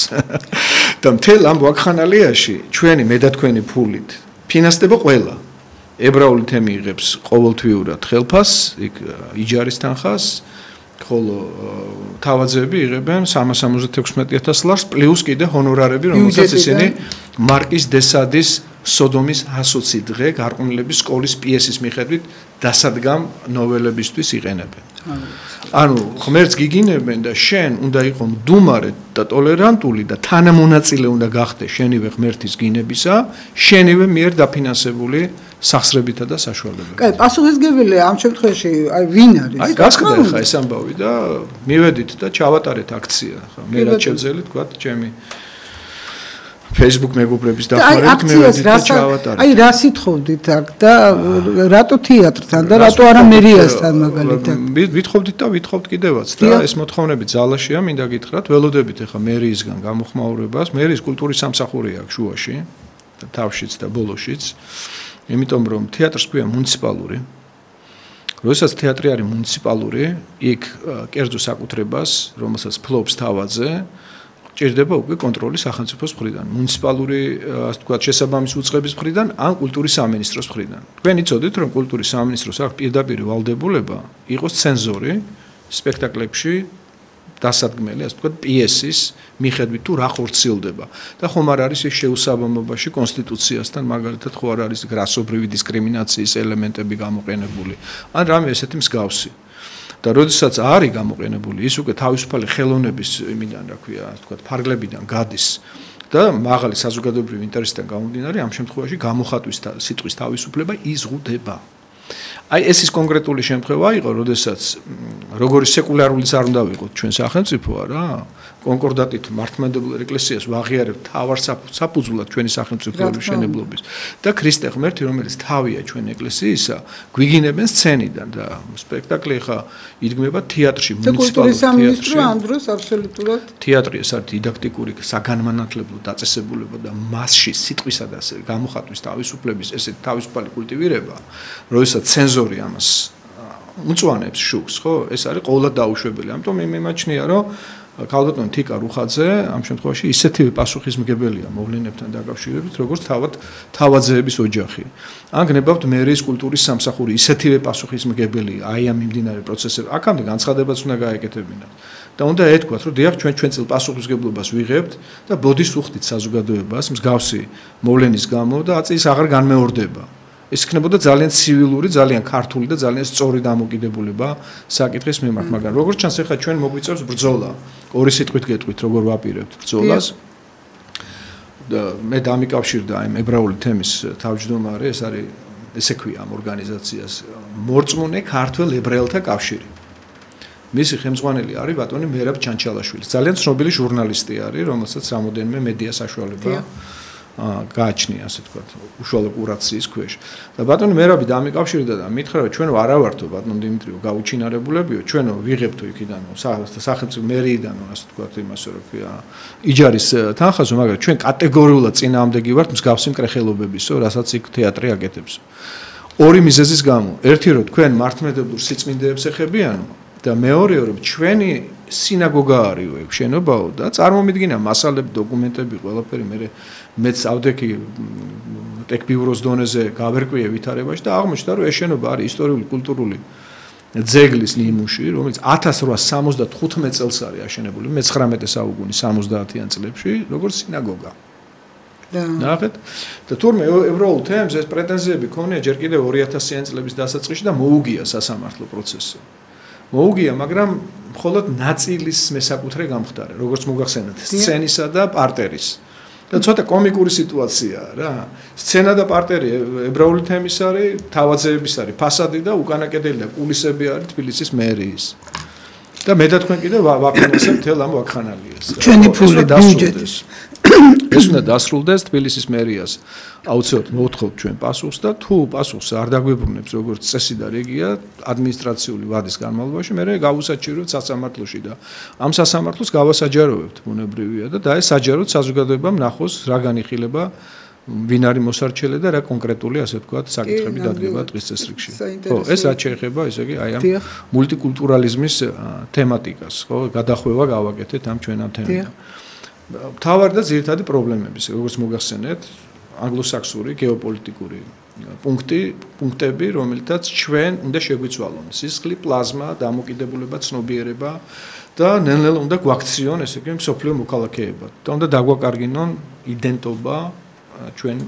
და მთელ ამ ვაკხანალიაში ჩვენი მე და თქვენი ფულით ფინანსდება ყველა. ებრაული თემი იღებს ყოველთვიურად ხელფასს, იქ იჯარის თანხას, ხოლო თავაძეები იღებენ 376,000 ლარს პლუს კიდე ჰონორარები, რომელსაც ისინი მარკის დესადის სოდომის ასოცი დღე გარყვნილების სკოლის პიესის მიხედვით დასადგამ ნოველებისთვის იყენებენ. ანუ ღმერთს გიგინებენ და შენ უნდა იყო მდუმარე და ტოლერანტული და თანამონაწილე უნდა გახდე შენივე ღმერთის გინებისა, შენივე მიერ დაფინანსებული სახსრებითა და საშუალებებით. კაი, პასუხისმგებელია ამ შემთხვევაში, აი ვინ არის? აი გასხდა ხა ეს ამბავი და მივედით და ჩავატარეთ აქცია, ხა მე რაც შევძელი თქვა ჩემი Facebook მეგობრების დახმარებით მივედით და ჩავატარეთ. აი რა სიტყოდით აქ და რატო თეატრთან და რატო არა მერიასთან მაგალითად? ვითხოვდით და ვითხოვთ კიდევაც და ეს მოთხოვნები ძალაშია, მინდა გითხრათ, ველოდებით ახლა მერიისგან გამოხმაურებას, მერიის კულტურის სამსახური აქვს შუაში, თავშიც და ბოლოშიც. იმიტომ რომ თეატრს ქვია მუნიციპალური. როდესაც თეატრი არის მუნიციპალური, იქ კერძო საკუთრებას, რომელსაც ფლობს თავაძე, ჭირდება უკვე კონტროლი სახელმწიფოს მხრიდან, მუნიციპალური, ასე ვთქვათ, შესაბამის უწყების მხრიდან, ან კულტურის სამინისტროს მხრიდან. თქვენ იცოდით, რომ კულტურის სამინისტროს აქვს პირდაპირ ვალდებულება იყოს ცენზორი სპექტაკლებში დასადგმელი, ასე ვთქვათ, პიესის მიხედვით თუ რა ხორციელდება. და ხომ არ არის ეს შეუსაბამობაში კონსტიტუციასთან, მაგალითად, ხო არ არის რასობრივი დისკრიმინაციის ელემენტები გამოყენებული, ან რამე ესეთი მსგავსი. და როდესაც არის გამოყენებული, ის უკვე თავისუფალი ხელოვნების იმიდან, რა ქვია, ასე ვთქვათ, ფარგლებიდან გადის და მაღალი საზოგადოებრივი ინტერესიდან გამომდინარე, ამ შემთხვევაში გამოხატვის სიტყვის თავისუფლება იზღუდება. აი ეს ის კონკრეტული შემთხვევა იყო, როდესაც როგორი სეკულარულიც არ უნდა ვიყოთ ჩვენ სახელმწიფო არა, კონკორდატით მართლმადიდებლურ ეკლესიას ვაღიარებთ თავარ საფუძვლად ჩვენი სახელმწიფოების მშენებლობის და ქრისტე ღმერთი, რომელიც თავია ჩვენი ეკლესიისა, გვიგინებენ სცენიდან და სპექტაკლი ხა იდგმება თეატრში, მუნიციპალურ თეატრში. ამ დროს აბსოლუტურად თეატრი ეს არის დიდაქტიკური საგანმანათლებლო დაწესებულება და მასში სიტყვისა და გამოხატვის თავისუფლების ესეთი თავისუფალი კულტივირება, როდესაც ცენზორი ამას უწვანებს შუქს, ხო? ეს არის ყოველად დაუშვებელი. ამიტომ მიმაჩნია, რომ ქალბატონი თიკა რუხაძე ამ შემთხვევაში ისეთივე პასუხისმგებელია მოვლენებთან დაკავშირებით, როგორც თავაძეების ოჯახი. ან გნებავთ მერიის კულტურის სამსახური ისეთივე პასუხისმგებელია აი ამ მიმდინარე პროცესებში. აქამდე განცხადებაც უნდა გაეკეთებინათ. და უნდა ეთქვათ, რომ დიახ, ჩვენ წილ პასუხისმგებლობას ვიღებთ და ბოდის უხდით საზოგადოებას მსგავსი მოვლენის გამო და აწის აღარ განმეორდება. ეს იქნებოდა ძალიან ცივილური, ძალიან ქართული და ძალიან სწორი დამოკიდებულება საკითხის მიმართ, მაგრამ როგორც ჩანს, ახლა ჩვენ მოგვიწევს ბრძოლა. ორი სიტყვით გეტყვით, როგორ ვაპირებთ ბრძოლას. და მე დამიკავშირდა აი ებრაული თემის თავმჯდომარე, ეს არის ესე ქვია ამ ორგანიზაციას მორწმუნე ქართველ ებრაელთა კავშირი. მისი ხელმძღვანელი არის ბატონი მერაბ ჩანჩალაშვილი. ძალიან ცნობილი ჟურნალისტი არის, რომელსაც რამოდენიმე მედია საშუალება გააჩნია, ასე ვთქვათ, უშუალო კურაციის ქვეშ. და ბატონი მერაბი დამიკავშირდა და მითხრა, რომ ჩვენო არა ვართო ბატონ დიმიტრიო გაუჩინარებულებიო, ჩვენო ვიღებთო იქიდანო სახელმწიფო მერიიდანო, ასე ვთქვათ, იმასო რა ქვია, იჯარის თანხაზო, მაგრამ ჩვენ კატეგორიულად წინააღმდეგი ვართ მსგავსი მკრეხელობებისო, რასაც იქ თეატრი აკეთებს. ორი მიზეზის გამო, ერთი რომ თქვენ მართლმადიდებლურ სიწმინდეებს ეხებიანო და მეორე რომ ჩვენი სინაგოგა არის შენობაო და წარმომიდგინა მასალები, დოკუმენტები, ყველაფერი მეც ავდექი ტექბიუროს დონეზე გავერკვიე ვითარებაში და აღმოჩნდა რომ ეს შენობა არის ისტორიული კულტურული ძეგლის ნიმუში, რომელიც 1875 წელს არის აშენებული, მე-19 საუკუნის 70-იან წლებში, როგორც სინაგოგა. ნახეთ და თურმე ევროულ თემს ეს პრეტენზიები ქონია ჯერ კიდევ 2000-იან წლების დასაწყისში და მოუგია სასამართლო პროცესი. მოუგია, მაგრამ მხოლოდ ნაწილის მესაკუთრე გამხდარა, როგორც მოგახსენეთ, სცენისა და პარტერის. და ცოტა კომიკური სიტუაციაა რა. სცენა და პარტერი ებრაული თემის არის, თავაძეების არის, ფასადი და უკანა კედელი და კულისები არის თბილისის მერიის. და მე და თქვენ კიდე ვაფინანსებთ მთელ ამ ვაკხანალიას. ჩვენი ფული ბიუჯეტის. ეს უნდა დასრულდეს თბილისის მერიას აუცილებლად მოვთხოვთ ჩვენ პასუხს და თუ პასუხს არ დაგვებრუნებს როგორც წესი და რეგია ადმინისტრაციული ვადის განმავლობაში მე გავუსაჩივროთ სასამართლოში და ამ სასამართლოს გავასაჯაროვებთ ბუნებრივია და ეს საჯაროდ საზოგადოებამ ნახოს რა განიხილება ვინ არის მოსარჩელე და რა კონკრეტული ასე ვთქვათ საკითხები დადგება დღის წესრიგში. ხო, ეს რაც შეეხება, ესე იგი, აი ამ მულტიკულტურალიზმის თემატიკას, ხო, გადახვევა გავაკეთეთ ამ ჩვენ ამ თემიდან. მთავარი და ძირითადი პრობლემები, როგორც მოგახსენეთ, ანგლოსაქსური გეოპოლიტიკური პუნქტები, რომელთაც ჩვენ უნდა შეგვიცვალონ. სისხლი, პლაზმა, დამოკიდებულება, ცნობიერება და ნელ-ნელა უნდა გვაქციონ, ესე იგი, მსოფლიო მოქალაქეებად. და უნდა დაგვაკარგინონ იდენტობა ჩვენ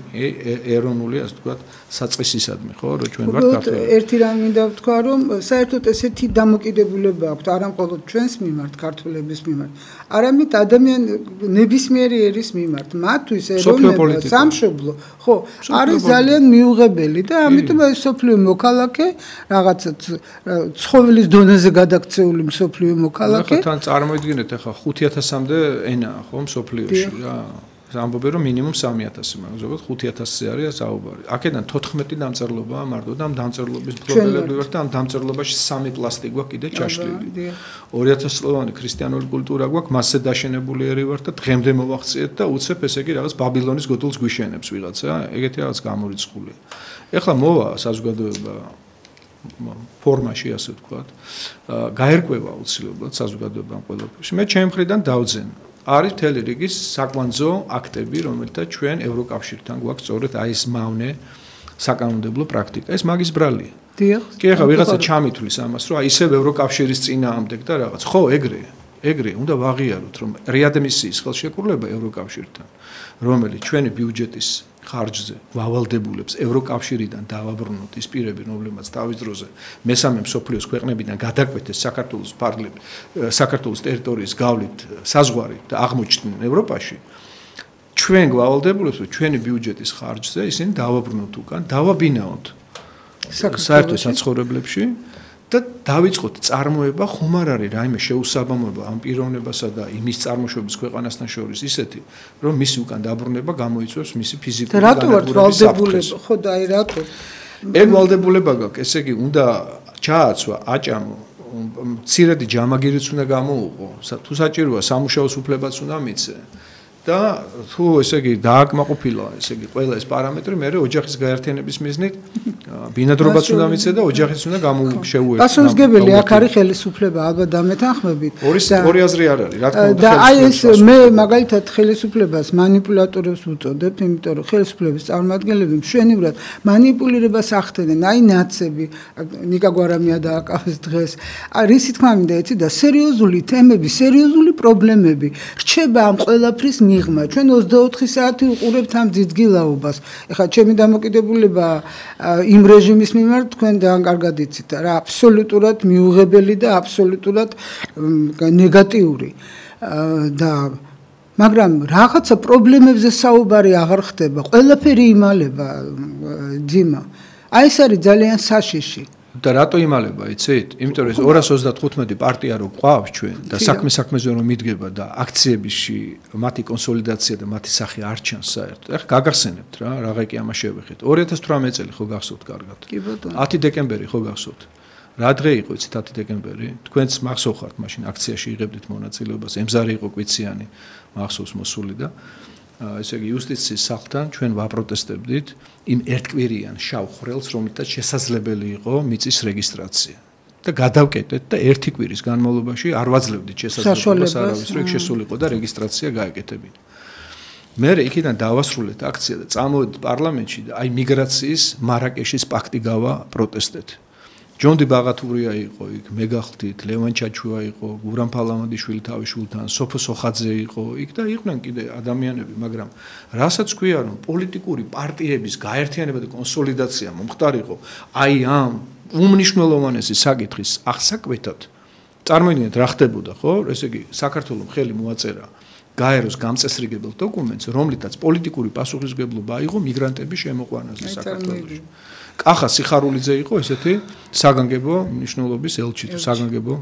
ეროვნული ასე ვთქვათ საწყისისადმი ხო რომ ჩვენ ვართ ქართველები. ერთი რამ მინდა ვთქვა რომ საერთოდ ესეთი დამოკიდებულება აქვს არა მხოლოდ ჩვენს მიმართ ქართველების მიმართ არამედ ნებისმიერი ერის მიმართ მათთვის ეროვნება სამშობლო ხო არის ძალიან მიუღებელი და ამიტომ ეს სოფლიო მოქალაქე რაღაცა ცხოველის დონეზე გადაქცეული სოფლიო მოქალაქე თან წარმოიდგინეთ ახლა 5000-მდე ენაა ხო სოფლიოში რა ამბობენ რომ მინიმუმ 3000 მაგრამ ზოგადად 5000-ზე არის საუბარი. აქედან 14 დამწერლობაა მარტო და ამ დამწერლობის მფლობელები ვართ და ამ დამწერლობაში 3 პლასტი გვაქვს კიდე ჩაშლილი. 2000 წლოვანი ქრისტიანული კულტურა გვაქვს, მასზე დაშენებული ერი ვართ და დღემდე მოვახციეთ და უცებ ესე იგი რაღაც ბაბილონის გოდოლს გვიშენებს ვიღაცა, ეგეთი რაღაც გამორიცხული. ეხლა მოვა საზოგადოება ფორმაში ასე ვთქვათ, გაერკვევა აუცილებლად საზოგადოებამ ყველაფერში. მე ჩემი მხრიდან დავძენ არის მთელი რიგი საკვანძო აქტები, რომელთაც ჩვენ ევროკავშირთან გვაქვს სწორედ აი ეს მავნე საკანონმდებლო პრაქტიკა. ეს მაგის ბრალია. დიახ. კი ახლა ვიღაცა ჩამithulis ამას, რომ აი ისევ ევროკავშირის წინააღმდეგ და რაღაც. ხო, ეგრე უნდა ვაღიაროთ, რომ რეადმისიის ხელშეკრულება ევროკავშირთან, რომელიც ჩვენი ბიუჯეტის ხარჯზე ვავალდებულებს ევროკავშირიდან დავაბრუნოთ ის პირები, რომლებმაც თავის დროზე მესამე მსოფლიოს ქვეყნებიდან გადაკვეთეს საქართველოს ტერიტორიის გავლით საზღვარი და აღმოჩნდნენ ევროპაში. ჩვენ გვავალდებულებს, რომ ჩვენი ბიუჯეტის ხარჯზე ისინი დავაბრუნოთ უკან, დავაბინაოთ საერთო საცხოვრებლებში და დავიწყოთ წარმოება ხომ არ არის რაიმე შეუსაბამობა ამ პიროვნებასა და იმის წარმოშობის ქვეყანასთან შორის ისეთი რომ მისი უკან დაბრუნება გამოიწვევს მისი ფიზიკური განადგურების საფრთხეს. ხო და აი რატო? ეგ ვალდებულება გაქვს, ესე იგი უნდა ჩააცვა, აჭამო, მცირედი ჯამაგირიც უნდა გამოუყო, თუ საჭიროა სამუშაოს უფლებაც უნდა მიცე. და თუ ესე იგი დააკმაყოფილა ესე იგი ყველა ეს პარამეტრი მე ოჯახის გაერთიანების მიზნით ბინადრობაც უნდა მიცე და ოჯახიც უნდა შემოერთო. პასუხისმგებელი აქ არის ხელისუფლება ალბათ დამეთანხმებით. ორი აზრი არ არის რა თქმა უნდა. და აი ეს მე მაგალითად ხელისუფლებას манипуляტორებს ვუწოდებ, იმიტომ რომ ხელისუფლების წარმომადგენლები მშვენივრად манипуლირებას ახდენენ. აი ნაცები ნიკა გვარამია დააკავეს დღეს. რისი თქმა მინდა იცი და სერიოზული თემები, სერიოზული პრობლემები რჩება ამ ყველაფრის ჩვენ 24 საათი უყურებთ ამ ძიძგილაობას. ეხლა ჩემი დამოკიდებულება იმ რეჟიმის მიმართ თქვენ ძალიან კარგად იცით რა, აბსოლუტურად მიუღებელი და აბსოლუტურად ნეგატიური. და მაგრამ რაღაცა პრობლემებზე საუბარი აღარ ხდება, ყველაფერი იმალება ძიმა. აი ეს არის ძალიან საშიში. და რატო იმალება, იცით? იმიტომ რომ 235 პარტია რო გვყავს ჩვენ და საქმეზე რომ მიდგება და აქციებში მათი კონსოლიდაცია და მათი სახე არ ჩანს საერთოდ. ეხლა გაგახსენებთ რა, რაღაცა ამას შევეხეთ. 2018 წელი ხო გახსოვთ კარგად? კი ბატონო. 10 დეკემბერი ხო გახსოვთ? რა დღე იყო იცით 10 დეკემბერი? თქვენც მახსოვხართ მაშინ აქციაში იღებდით მონაწილეობას, ემზარი იყო კვიციანი, მახსოვს მოსული და ესე იგი იუსტიციის სახლთან ჩვენ ვაპროტესტებდით იმ ერთკვირიან შავ ხვრელს, რომელთაც შესაძლებელი იყო მიწის რეგისტრაცია. და გადავკეტეთ და ერთი კვირის განმავლობაში არ ვაძლევდით შესაძლებლობას არავის რომ შესულიყო და რეგისტრაცია გაეკეთებინა. მე იქიდან დავასრულეთ აქცია და წამოვედით პარლამენტში და აი მიგრაციის მარაკეშის პაქტი გავა პროტესტეთ. ჯონდი ბაღათურია იყო იქ, მეგახთით, ლევან ჩაჩუა იყო, გურამ ფალამაძიშვილი თავის შვილთან, სოფო სოხაძე იყო იქ და იყვნენ კიდე ადამიანები, მაგრამ რასაც ქვია რომ პოლიტიკური პარტიების გაერთიანება და კონსოლიდაცია მომხდარიყო, აი ამ უმნიშვნელოვანესი საკითხის აღსაკვეთად წარმოიდგინეთ რა ხდებოდა, ხო? ესე იგი, საქართველოს ხელი მოაწერა გაეროს გამწესრიგებელ დოკუმენტს, რომლითაც პოლიტიკური პასუხისმგებლობა აიღო მიგრანტების შემოყვანაზე საქართველოში. კახა სიხარულიძე იყო ესეთი საგანგებო მნიშვნელობის ელჩი თუ საგანგებო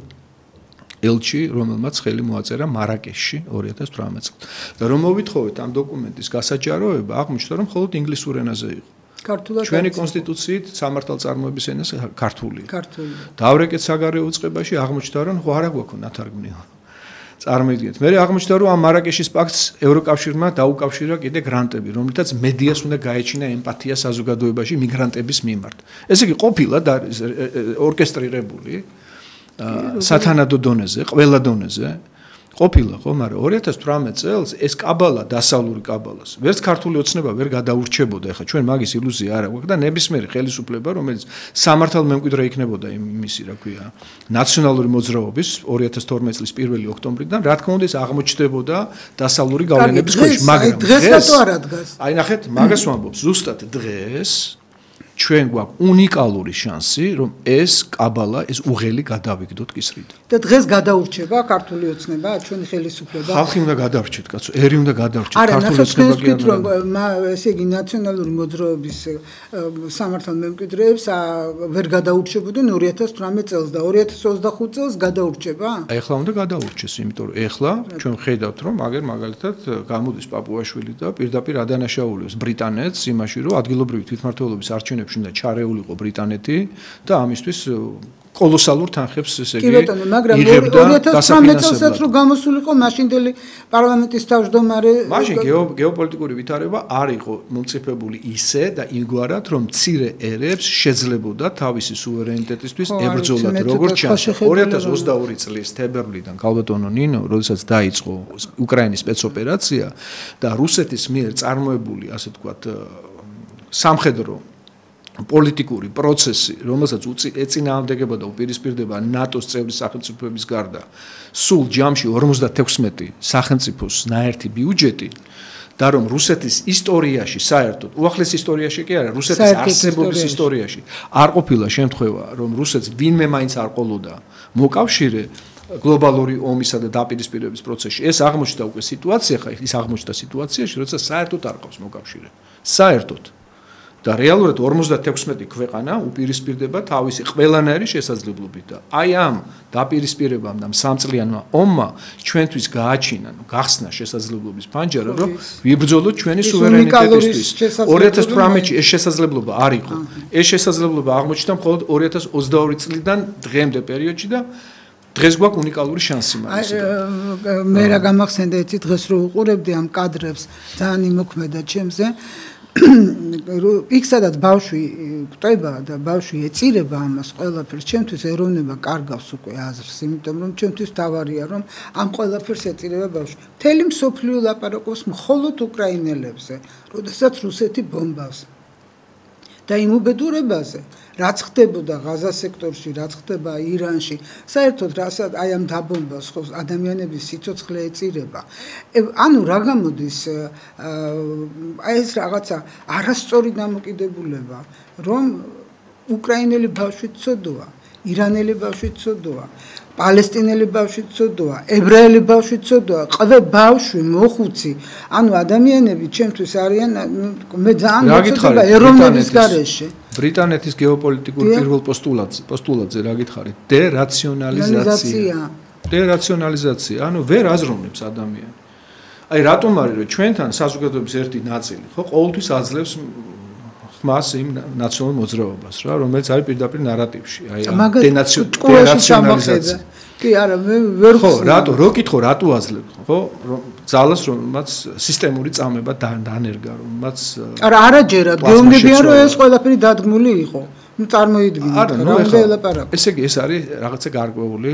ელჩი, რომელმაც ხელი მოაწერა მარაკეშში 2018 წელს. და რომ მოვითხოვეთ ამ დოკუმენტის გასაჯაროება, აღმოჩნდა რომ მხოლოდ ინგლისურ ენაზე იყო. ჩვენი კონსტიტუციით სამართალწარმოების ენა ქართულია. დავრეკეთ საგარეო უწყებაში აღმოჩნდა რომ ხო არა გვაქვს ნათარგმნია. წარმოიდგინეთ. მე აღმოჩნდა რომ ამ მარაკეშის პაქტს ევროკავშირმა დაუკავშირა კიდე გრანტები, რომლითაც მედიას უნდა გაეჩინა ემპათია საზოგადოებაში მიგრანტების მიმართ. ესე იგი ყოფილა და ორკესტრირებული სათანადო დონეზე, ყველა დონეზე ყოფილა ხო, მაგრამ 2018 წელს ეს კაბალა დასავლური კაბალას ვერც ქართული ოცნება ვერ გადაურჩებოდა. ეხლა ჩვენ მაგის ილუზია არ აქვს და ნებისმიერი ხელისუფლება, რომელიც სამართალ მემკვიდრე იქნებოდა იმისი, რა ქვია, ნაციონალური მოძრაობის 2012 წლის 1 ოქტომბრიდან, რა თქმა უნდა, ეს აღმოჩნდებოდა დასავლური გავლენების ქვეშ, მაგრამ დღეს რატო არ ადგას? აი ნახეთ, მაგას ვამბობ, ზუსტად დღეს ჩვენ გვაქვს უნიკალური შანსი, რომ ეს კაბალა, ეს უღელი გადავიგდოთ კისრიდან. და დღეს გადაურჩება ქართული ოცნება, ჩვენი ხელისუფლება. ხალხი უნდა გადავრჩეთ, კაცო, ერი უნდა გადავრჩეთ, ქართული ოცნება კი არა. ესე იგი ნაციონალური მოძრაობის სამართალ მემკვიდრეებს ვერ გადაურჩებოდნენ 2018 წელს და 2025 წელს გადაურჩება? ეხლა უნდა გადაურჩეს, იმიტომ რომ ეხლა ჩვენ ხედავთ, რომ მაგალითად გამოდის პაპუაშვილი და პირდაპირ ადანაშაულებს ბრიტანეთს იმაში, რომ ადგილობრივი თვითმმართველობის არჩევნებში უნდა ჩარეულიყო ბრიტანეთი და ამისთვის კოლოსალურ თანხებს ესე იგი მაგრამ 2018 წელსაც რო გამოსულიყო მაშინდელი პარლამენტის თავმჯდომარე მაშინ გეოპოლიტიკური ვითარება არ იყო მომწიფებული ისე და იმგვარად რომ მცირე ერებს შეძლებოდა თავისი სუვერენიტეტისთვის ებრძოლათ როგორც ჩანს 2022 წლის თებერვლიდან ქალბატონო ნინო როდესაც დაიწყო უკრაინის სპეცოპერაცია და რუსეთის მიერ წარმოებული ასე ვთქვათ სამხედრო პოლიტიკური პროცესი, რომელსაც ეწინააღმდეგებოდა უპირისპირდება ნატოს წევრი სახელმწიფოების გარდა, სულ ჯამში 56 სახელმწიფოს ნაერთი ბიუჯეტი და რომ რუსეთის ისტორიაში საერთოდ, უახლეს ისტორიაში კი არა, რუსეთის არსებობის ისტორიაში არ ყოფილა შემთხვევა, რომ რუსეთს ვინმე მაინც არ ყოლოდა მოკავშირე გლობალური ომისა და დაპირისპირების პროცესში. ეს აღმოჩნდა უკვე სიტუაცია, ხა ის აღმოჩნდა სიტუაციაში, როცა საერთოდ არ ყავს მოკავშირე. საერთოდ და რეალურად 56 ქვეყანა უპირისპირდება თავისი ყველანაირი შესაძლებლობით და აი ამ დაპირისპირებამ და სამწლიანმა ომმა ჩვენთვის გააჩინა, გახსნა შესაძლებლობის ფანჯარა, რომ ვიბრძოლოთ ჩვენი სუვერენიტეტისთვის. 2018-ში ეს შესაძლებლობა არ იყო. ეს შესაძლებლობა აღმოჩნდა მხოლოდ 2022 წლიდან დღემდე პერიოდში და დღეს გვაქვს უნიკალური შანსი მაგის. მე რა გამახსენდა იცით დღეს რო უყურებდი ამ კადრებს ძალიან იმოქმედა ჩემზე იქ სადაც ბავშვი კვდება და ბავშვი ეწირება ამას ყველაფერს ჩემთვის ეროვნება კარგავს უკვე აზრს იმიტომ რომ ჩემთვის თავარია რომ ამ ყველაფერს ეწირება ბავშვი მთელი მსოფლიო ლაპარაკობს მხოლოდ უკრაინელებზე როდესაც რუსეთი ბომბავს და იმ უბედურებაზე რაც ხდებოდა ღაზა სექტორში რაც ხდება ირანში საერთოდ რასაც აი ამ დაბომბავს ხო ადამიანების სიცოცხლე ეწირება ანუ რა გამოდის აი ეს რაღაცა არასწორი დამოკიდებულება რომ უკრაინელი ბავშვი ცოდოა ირანელი ბავშვი ცოდოა პალესტინელი ბავშვი ცოდოა ებრაელი ბავშვი ცოდოა ყდა ბავშვი მოხუცი ანუ ადამიანები ჩემთვის არიან მე ძალიან მოცდება ეროვნების გარეშე ბრიტანეთის გეოპოლიტიკურ პირველ პოსტულატზე რა გითხარით დერაციონალიზაცია ანუ ვერ აზროვნებს ადამიანი აი რატომ არის რომ ჩვენთან საზოგადოების ერთი ნაწილი ხო ყოველთვის აძლევს მას იმ ნაციონალურ მოძრაობას რა რომელიც არის პირდაპირ ნარატივში აი დენაციონალიზაცია კი არა მე ვერ ხო რო კითხო რატო აძლევ ხო რომ ძალას რომელმაც სისტემური წამება დანერგა რომელმაც არაჯერად გეუბნებიან რომ ეს ყველაფერი დადგმული იყო ნუ წარმოიდგინეთ რა ელაპარაკო ესე იგი ეს არის რაღაცა გარკვეული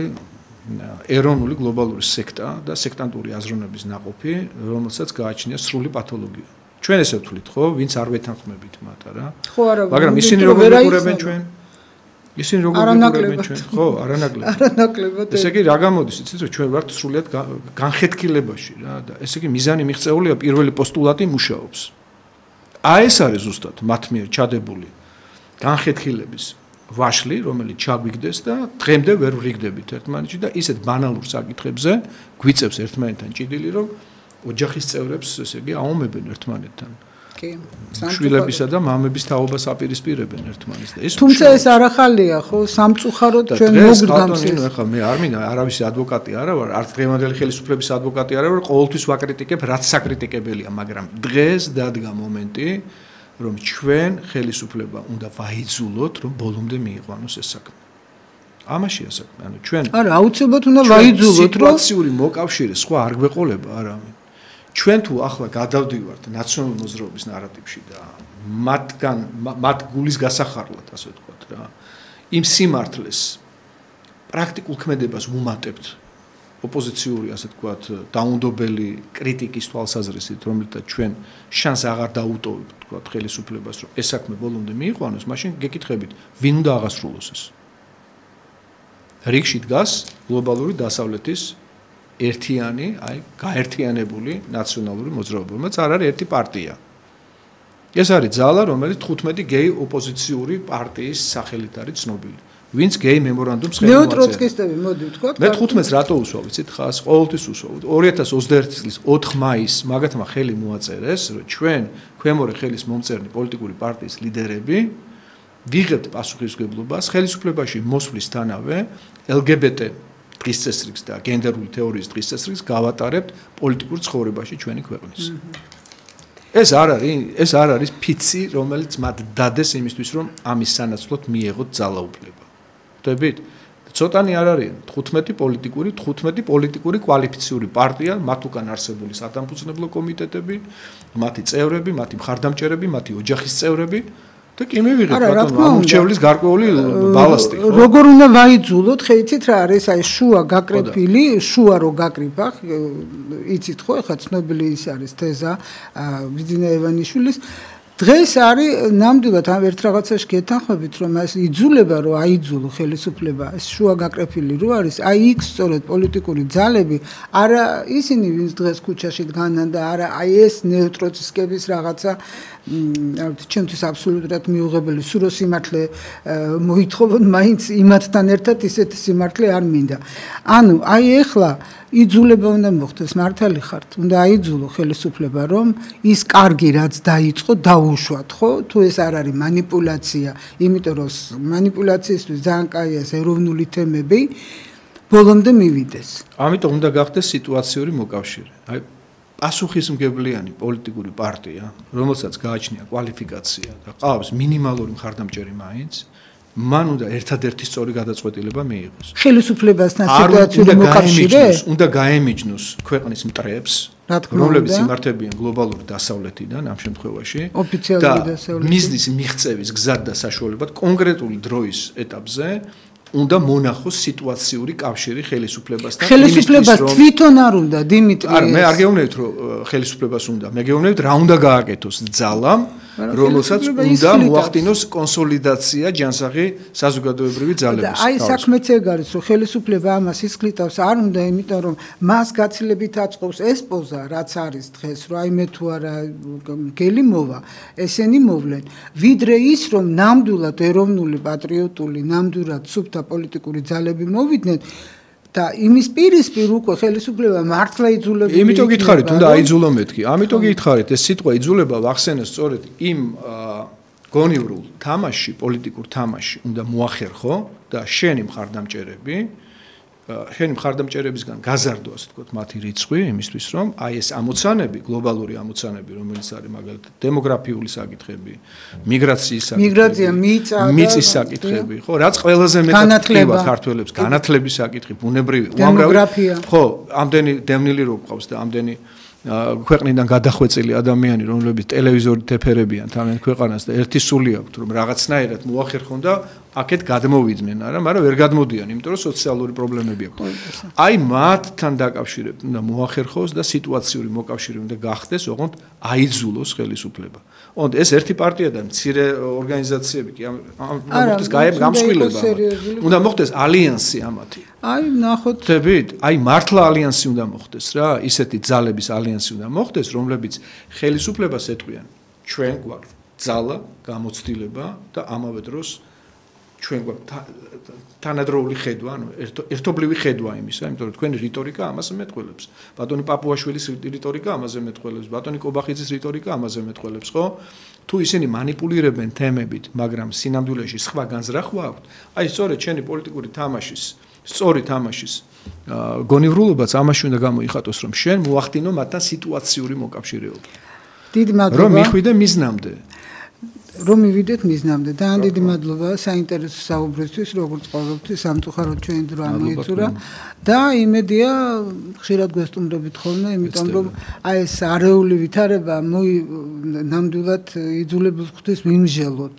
ეროვნული გლობალური სექტა და სექტანტური აზროვნების ნაყოფი რომელსაც გააჩნია სრული პათოლოგია ჩვენ ესე ვთვლით ხო ვინც არ ვეთანხმებით მათ არა ხო არა მაგრამ ისინი როგორ ვიყურებენ ჩვენ ისინი როგორ ვიყურებენ ჩვენ ხო არანაკლებად ესე იგი რა გამოდის იცით რომ ჩვენ ვართ სრულად განხეთქილებაში რა და ესე იგი მიზანი მიღწეულია პირველი პოსტულატი მუშაობს აი ეს არის ზუსტად მათ მიერ ჩადებული განხეთქილების ვაშლი რომელიც ჩაგვიგდეს და დღემდე ვერ ვღიგდებით ერთმანეთში და ისეთ ბანალურ საკითხებზე გვიწევს ერთმანეთთან ჭიდილი რომ ოჯახის წევრებს ესე იგი აომებენ ერთმანეთთან კი. შვილებისა და მამების თაობას აპირისპირებენ ერთმანეთს და ეს თუმცა ეს არ ახალია ხო სამწუხაროდ ჩვენ მოგდგამს ეს. ახლა მე არ მინდა არავის ადვოკატი არა ვარ, არც დღევანდელი ხელისუფლების ადვოკატი არა ვარ, ყოველთვის ვაკრიტიკებ, რაც საკრიტიკებელია, მაგრამ დღეს დადგა მომენტი, რომ ჩვენ ხელისუფლება უნდა ვაიძულოთ, რომ ბოლომდე მიიყვანოს ეს საქმე. ამაშია საქმე, ანუ ჩვენ არა, აუცილებლად უნდა ვაიძულოთ, რომ სიტუაციური მოკავშირე სხვა არ გვეყოლება არავინ. ჩვენ თუ ახლა გადავდივართ ნაციონალურ მოძრაობის ნარატივში და მათ გულის გასახარლად, ასე ვთქვათ რა, იმ სიმართლეს პრაქტიკულ ქმედებას ვუმატებთ ოპოზიციური, ასე ვთქვათ, დაუნდობელი კრიტიკის თვალსაზრისით, რომელთა ჩვენ შანსს აღარ დაუტოვებთ, ვთქვათ, ხელისუფლებას, რომ ეს საქმე ბოლომდე მიიყვანოს, მაშინ გეკითხებით, ვინ უნდა აღასრულოს ეს? რიგში დგას გლობალური დასავლეთის ერთიანი, აი, გაერთიანებული ნაციონალური მოძრაობა, რომელიც არ არის ერთი პარტია. ეს არის ძალა, რომელიც 15 გეი ოპოზიციური პარტიის სახელით არის ცნობილი. ვინც გეი მემორანდუმს ხელმოაწერა. ნეოტროცკისტები, მოდი ვთქვათ. მე 15-ს რატო უსვავ, ვიცით ხას, ყოველთვის უსვავ. 2021 წლის 4 მაისს მაგათმა ხელი მოაწერეს, რომ ჩვენ ქვემორე ხელის მომწერნი პოლიტიკური პარტიის ლიდერები ვიღებთ პასუხისმგებლობას ხელისუფლებაში მოსვლისთანავე LGBT დღის წესრიგს და გენდერული თეორიის დღის წესრიგს გავატარებთ პოლიტიკურ ცხოვრებაში ჩვენი ქვეყნის. ეს არ არის ფიცი, რომელიც მათ დადეს იმისთვის, რომ ამის სანაცვლოდ მიეღოთ ძალაუფლება. ხვდებით? ცოტანი არ არის 15 პოლიტიკური კვალიფიციური პარტია, მათ უკან არსებული სადამფუძნებლო კომიტეტები, მათი წევრები, მათი მხარდამჭერები, მათი ოჯახის წევრები და კი მივიღეთ ბატონო ამორჩევლის გარკვეული ბალასტი. როგორ უნდა ვაიძულოთ, ხეიცით რა არის აი შუა გაკრეფილი, შუა რო გაკრიფა, იცით ხო, ეხლა ცნობილი ის არის თეზა ბიძინა ევანიშვილის. დღეს არის ნამდვილად ამ ერთ რაღაცაში გეთანხმებით, რომ ეს იძულება რომ აიძულო ხელისუფლება, ეს შუა გაკრეფილი რო არის, აი იქ სწორედ პოლიტიკური ძალები, არა ისინი ვინც დღეს ქუჩაში დგანან და არა აი ეს ნეოტროცკების რაღაცა ჩემთვის აბსოლუტურად მიუღებელი სურო სიმართლე მოითხოვონ მაინც იმათთან ერთად ისეთი სიმართლე არ მინდა. ანუ აი ეხლა იძულება უნდა მოხდეს, მართალი ხართ, უნდა აიძულო ხელისუფლება, რომ ის კარგი რაც დაიწყო, დაუშვათ, ხო? თუ ეს არ არის მანიპულაცია, იმიტომ რომ მანიპულაციისთვის ძალიან კაია ეს ეროვნული თემები ბოლომდე მივიდეს. ამიტომ უნდა გახდეს სიტუაციური მოკავშირე. აი პასუხისმგებლიანი პოლიტიკური პარტია, რომელსაც გააჩნია კვალიფიკაცია და ყავს მინიმალური მხარდამჭერი მაინც, მან უნდა ერთადერთი სწორი გადაწყვეტილება მიიღოს. ხელისუფლებასთან სიტუაციური მოკავშირე უნდა გაემიჯნოს ქვეყნის მტრებს, რომლებიც იმართებიან გლობალური დასავლეთიდან ამ შემთხვევაში ოფიციალური დასავლეთი და მიზნის მიღწევის გზად და საშუალებად კონკრეტული დროის ეტაპზე უნდა მონახოს სიტუაციური კავშირი ხელისუფლებასთან. ხელისუფლებას თვითონ არ უნდა დიმიტრი. არა, მე არ გეუბნებით რომ ხელისუფლებას უნდა, მე გეუბნებით რა უნდა გააკეთოს ძალამ, რომელსაც უნდა მოახდინოს კონსოლიდაცია ჯანსაღი საზოგადოებრივი ძალების. აი საქმეც ეგ არის, რომ ხელისუფლება ამას ისკლიტავს არ უნდა, იმიტომ რომ მას გაცილებით აწყობს ეს პოზა, რაც არის დღეს, რომ აი მე თუ არა გელი მოვა, ესენი მოვლენ. ვიდრე ის, რომ ნამდვილად ეროვნული პატრიოტული, ნამდვილად სუფთა პოლიტიკური ძალები მოვიდნენ და იმის პირისპირ უკვე ხელისუფლება მართლა იძულებული. იმიტომ გითხარით, უნდა აიძულო მეთქი. ამიტომ გითხარით, ეს სიტყვა იძულება ვახსენე სწორედ იმ გონივრულ თამაშში, პოლიტიკურ თამაშში უნდა მოახერხო და შენი მხარდამჭერებისგან გაზარდო, ასე ვთქვათ, მათი რიცხვი იმისთვის, რომ აი ეს ამოცანები, გლობალური ამოცანები, რომელიც არის მაგალითად დემოგრაფიული საკითხები, მიგრაციის საკითხები, მიწის საკითხები, ხო, რაც ყველაზე მეტად ხდება ქართველებს, განათლების საკითხი, ბუნებრივი, დემოგრაფია. ხო, ამდენი დევნილი რო გყავს და ამდენი ქვეყნიდან გადახვეწილი ადამიანი, რომლებიც ტელევიზორით ეფერებიან თავიანთ ქვეყანას და ერთი სული აქვთ, რომ რაღაცნაირად მოახერხონ და აქეთ გადმოვიდნენ, მაგრამ ვერ გადმოდიან, იმიტომ რომ სოციალური პრობლემები აქვს. აი მათთან დაკავშირებით უნდა მოახერხოს და სიტუაციური მოკავშირე უნდა გახდეს, ოღონდ აიძულოს ხელისუფლება. ოღონდ ეს ერთი პარტია და მცირე ორგანიზაციები კი უნდა მოხდეს გამსხვილება. უნდა მოხდეს ალიანსი ამათი. აი ნახოთ. ხდებით? აი მართლა ალიანსი უნდა მოხდეს რა, ისეთი ძალების ალიანსი უნდა მოხდეს, რომლებიც ხელისუფლებას ეტყვიან. ჩვენ გვაქვს ძალა, გამოცდილება და ამავე დროს ჩვენ თანადროული ხედვა, ანუ ერთობლივი ხედვა იმისა, იმიტომ რომ თქვენი რიტორიკა ამაზე მეტყველებს. ბატონი პაპუაშვილის რიტორიკა ამაზე მეტყველებს, ბატონი კობახიძის რიტორიკა ამაზე მეტყველებს, ხო? თუ ისინი манипуლირებენ თემებით, მაგრამ სინამდვილეში სხვა განზრახვა აქვთ, აი სწორედ ჩვენი პოლიტიკური თამაშის, სწორი თამაშის გონივრულობაც ამაში უნდა გამოიხატოს, რომ შენ მოახდინო მათთან სიტუაციური მოკავშირეობა. დიდი მადლობა. რომ მიხვიდე მიზნამდე. რომ მივიდეთ მიზნამდე. ძალიან დიდი მადლობა საინტერესო საუბრისთვის, როგორც ყოველთვის სამწუხაროდ ჩვენი დრო ამოიწურა და იმედია ხშირად გვესტუმრებით ხოლმე, იმიტომ რომ აი ეს არეული ვითარება ნამდვილად იძულებელს ხდის ვიმსჯელოთ.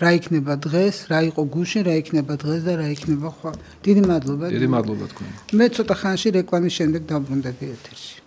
რა იქნება დღეს, რა იყო გუშინ, რა იქნება დღეს და რა იქნება ხვალ. დიდი მადლობა. დიდი მადლობა თქვენ. მე ცოტა ხანში რეკლამის შემდეგ დაბრუნდები ეთერში.